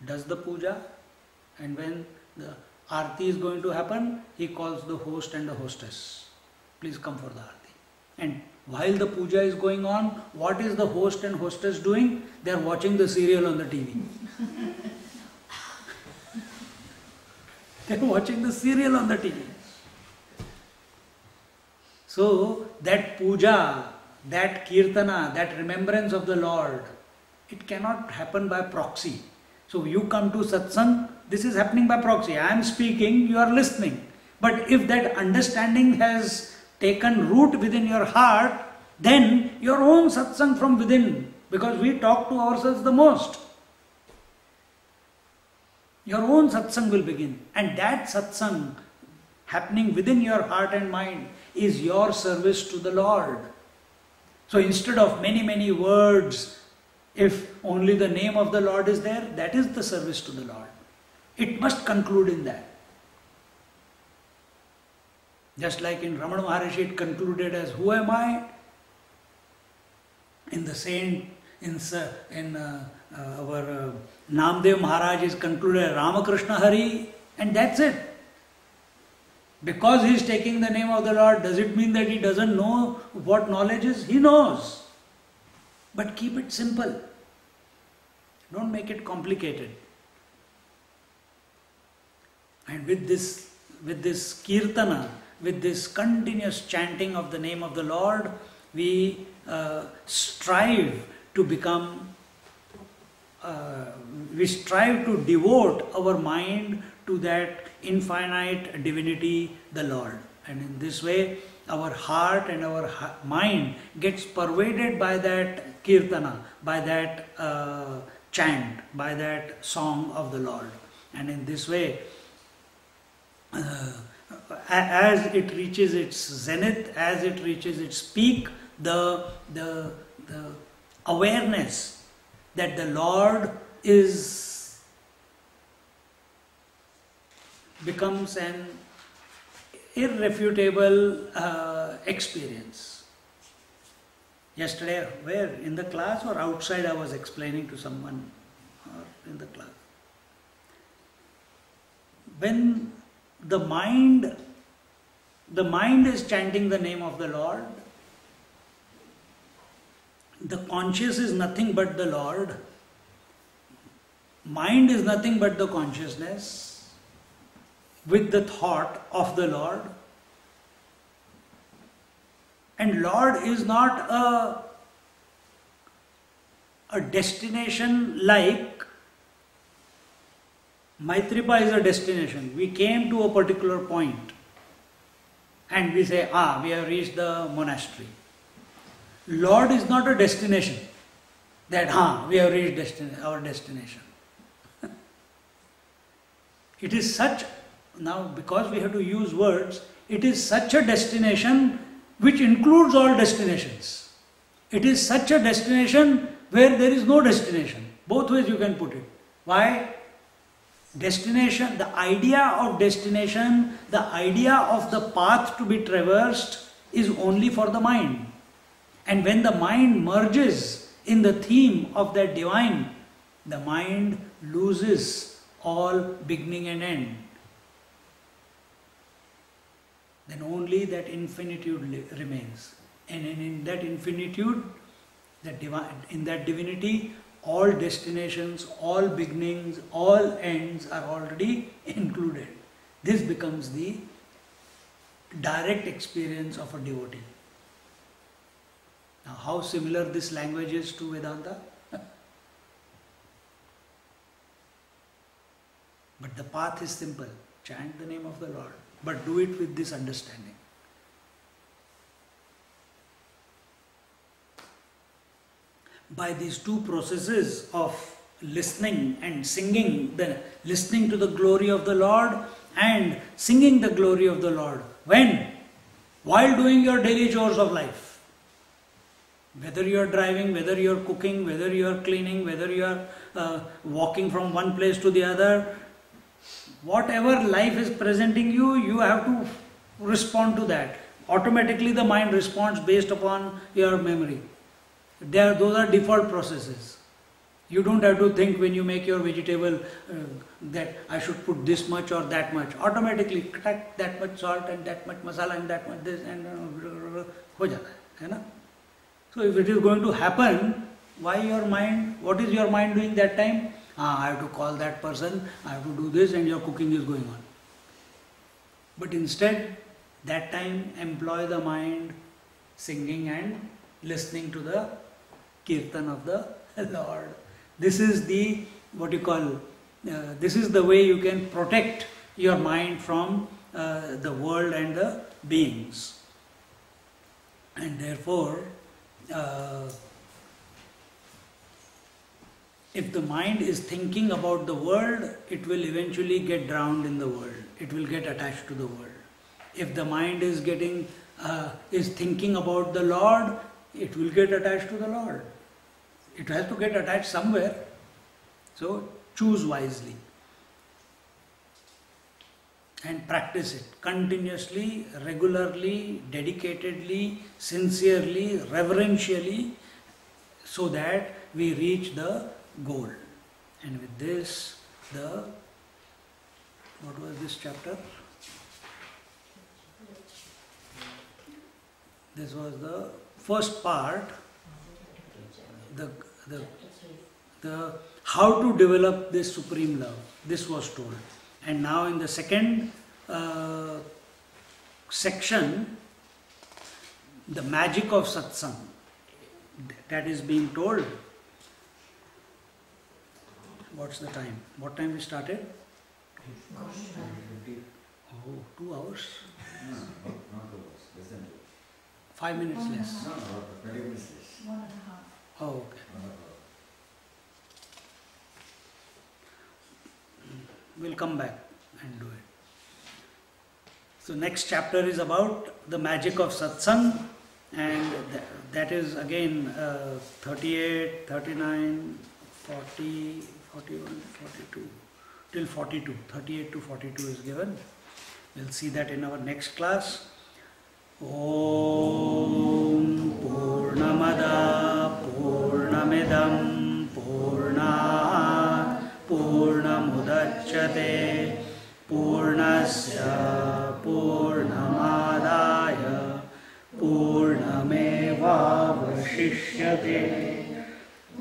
A: does the puja, and when the arti is going to happen, he calls the host and the hostess. Please come for the arti. And while the puja is going on, what is the host and hostess doing? They are watching the serial on the TV. They are watching the serial on the TV. So that puja, that kirtana, that remembrance of the Lord, it cannot happen by proxy. So you come to satsang, this is happening by proxy. I am speaking, you are listening. But if that understanding has taken root within your heart, then your own satsang from within, because we talk to ourselves the most, your own satsang will begin. And that satsang happening within your heart and mind is your service to the Lord. So instead of many words, if only the name of the Lord is there, that is the service to the Lord. It must conclude in that. Just like in Ramana Maharishi it concluded as, who am I? In the saint, our Namdev Maharaj is concluded as Ramakrishna Hari, and that's it. Because he is taking the name of the Lord, does it mean that he doesn't know what knowledge is? He knows. But keep it simple. Don't make it complicated. And with this kirtana, with this continuous chanting of the name of the Lord, we strive to devote our mind to that infinite divinity, the Lord. And in this way, our heart and our mind gets pervaded by that kirtana, by that chant, by that song of the Lord. And in this way, as it reaches its zenith, as it reaches its peak, the awareness that the Lord becomes an irrefutable experience. Yesterday, where? In the class or outside, I was explaining to someone, or in the class. When the mind The mind is chanting the name of the Lord. The conscious is nothing but the Lord. Mind is nothing but the consciousness with the thought of the Lord. And Lord is not a destination like Maitripa is a destination. We came to a particular point and we say, we have reached the monastery. Lord is not a destination that, we have reached our destination. It is such, now because we have to use words, it is such a destination which includes all destinations. It is such a destination where there is no destination. Both ways you can put it. Why? Destination, the idea of destination, the idea of the path to be traversed is only for the mind. And when the mind merges in the theme of that divine, the mind loses all beginning and end. Then only that infinitude remains. And in that infinitude, in that divinity, all destinations, all beginnings, all ends are already included. This becomes the direct experience of a devotee. Now, how similar this language is to Vedanta? But the path is simple. Chant the name of the Lord, but do it with this understanding. By these two processes of listening and singing, listening to the glory of the Lord and singing the glory of the Lord. When? While doing your daily chores of life. Whether you are driving, whether you are cooking, whether you are cleaning, whether you are walking from one place to the other, whatever life is presenting you, you have to respond to that. Automatically the mind responds based upon your memory. Those are default processes. You don't have to think when you make your vegetable that I should put this much or that much. Automatically, that much salt and that much masala and that much this and ho jata hai na? So if it is going to happen, why your mind? What is your mind doing that time? I have to call that person, I have to do this, and your cooking is going on. But instead, that time employ the mind singing and listening to the kirtan of the Lord. This is the, this is the way you can protect your mind from the world and the beings. And therefore, if the mind is thinking about the world, it will eventually get drowned in the world. It will get attached to the world. If the mind is thinking about the Lord, it will get attached to the Lord. It has to get attached somewhere. So choose wisely and practice it continuously, regularly, dedicatedly, sincerely, reverentially, so that we reach the goal. And with this, what was this chapter? This was the first part, the how to develop this supreme love. This was told. And now in the second section, the magic of satsang, that is being told. What's the time? What time we started? Oh, 2 hours?
E: No, not 2 hours, less than 2.
A: 5 minutes less.
E: No, 20 minutes less.
F: 1.5.
A: Oh, okay.
E: 1 hour.
A: We'll come back and do it. So next chapter is about the magic of satsang, and that is again 38, 39, 40, 41, 42, till 42. 38 to 42 is given. We'll see that in our next class. Om Purnamada Purnamidam Purnat Purnamudachyate पूर्णस्य पूर्णमादाय पूर्णमेवावशिष्यते।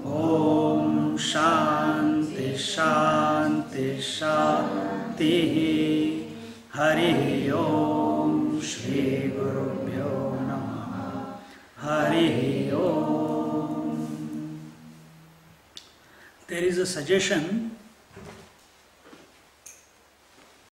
A: ॐ शान्ति शान्ति शान्तिः। हरिः ॐ श्री गुरुभ्यो नमः। हरिः ॐ। There is a suggestion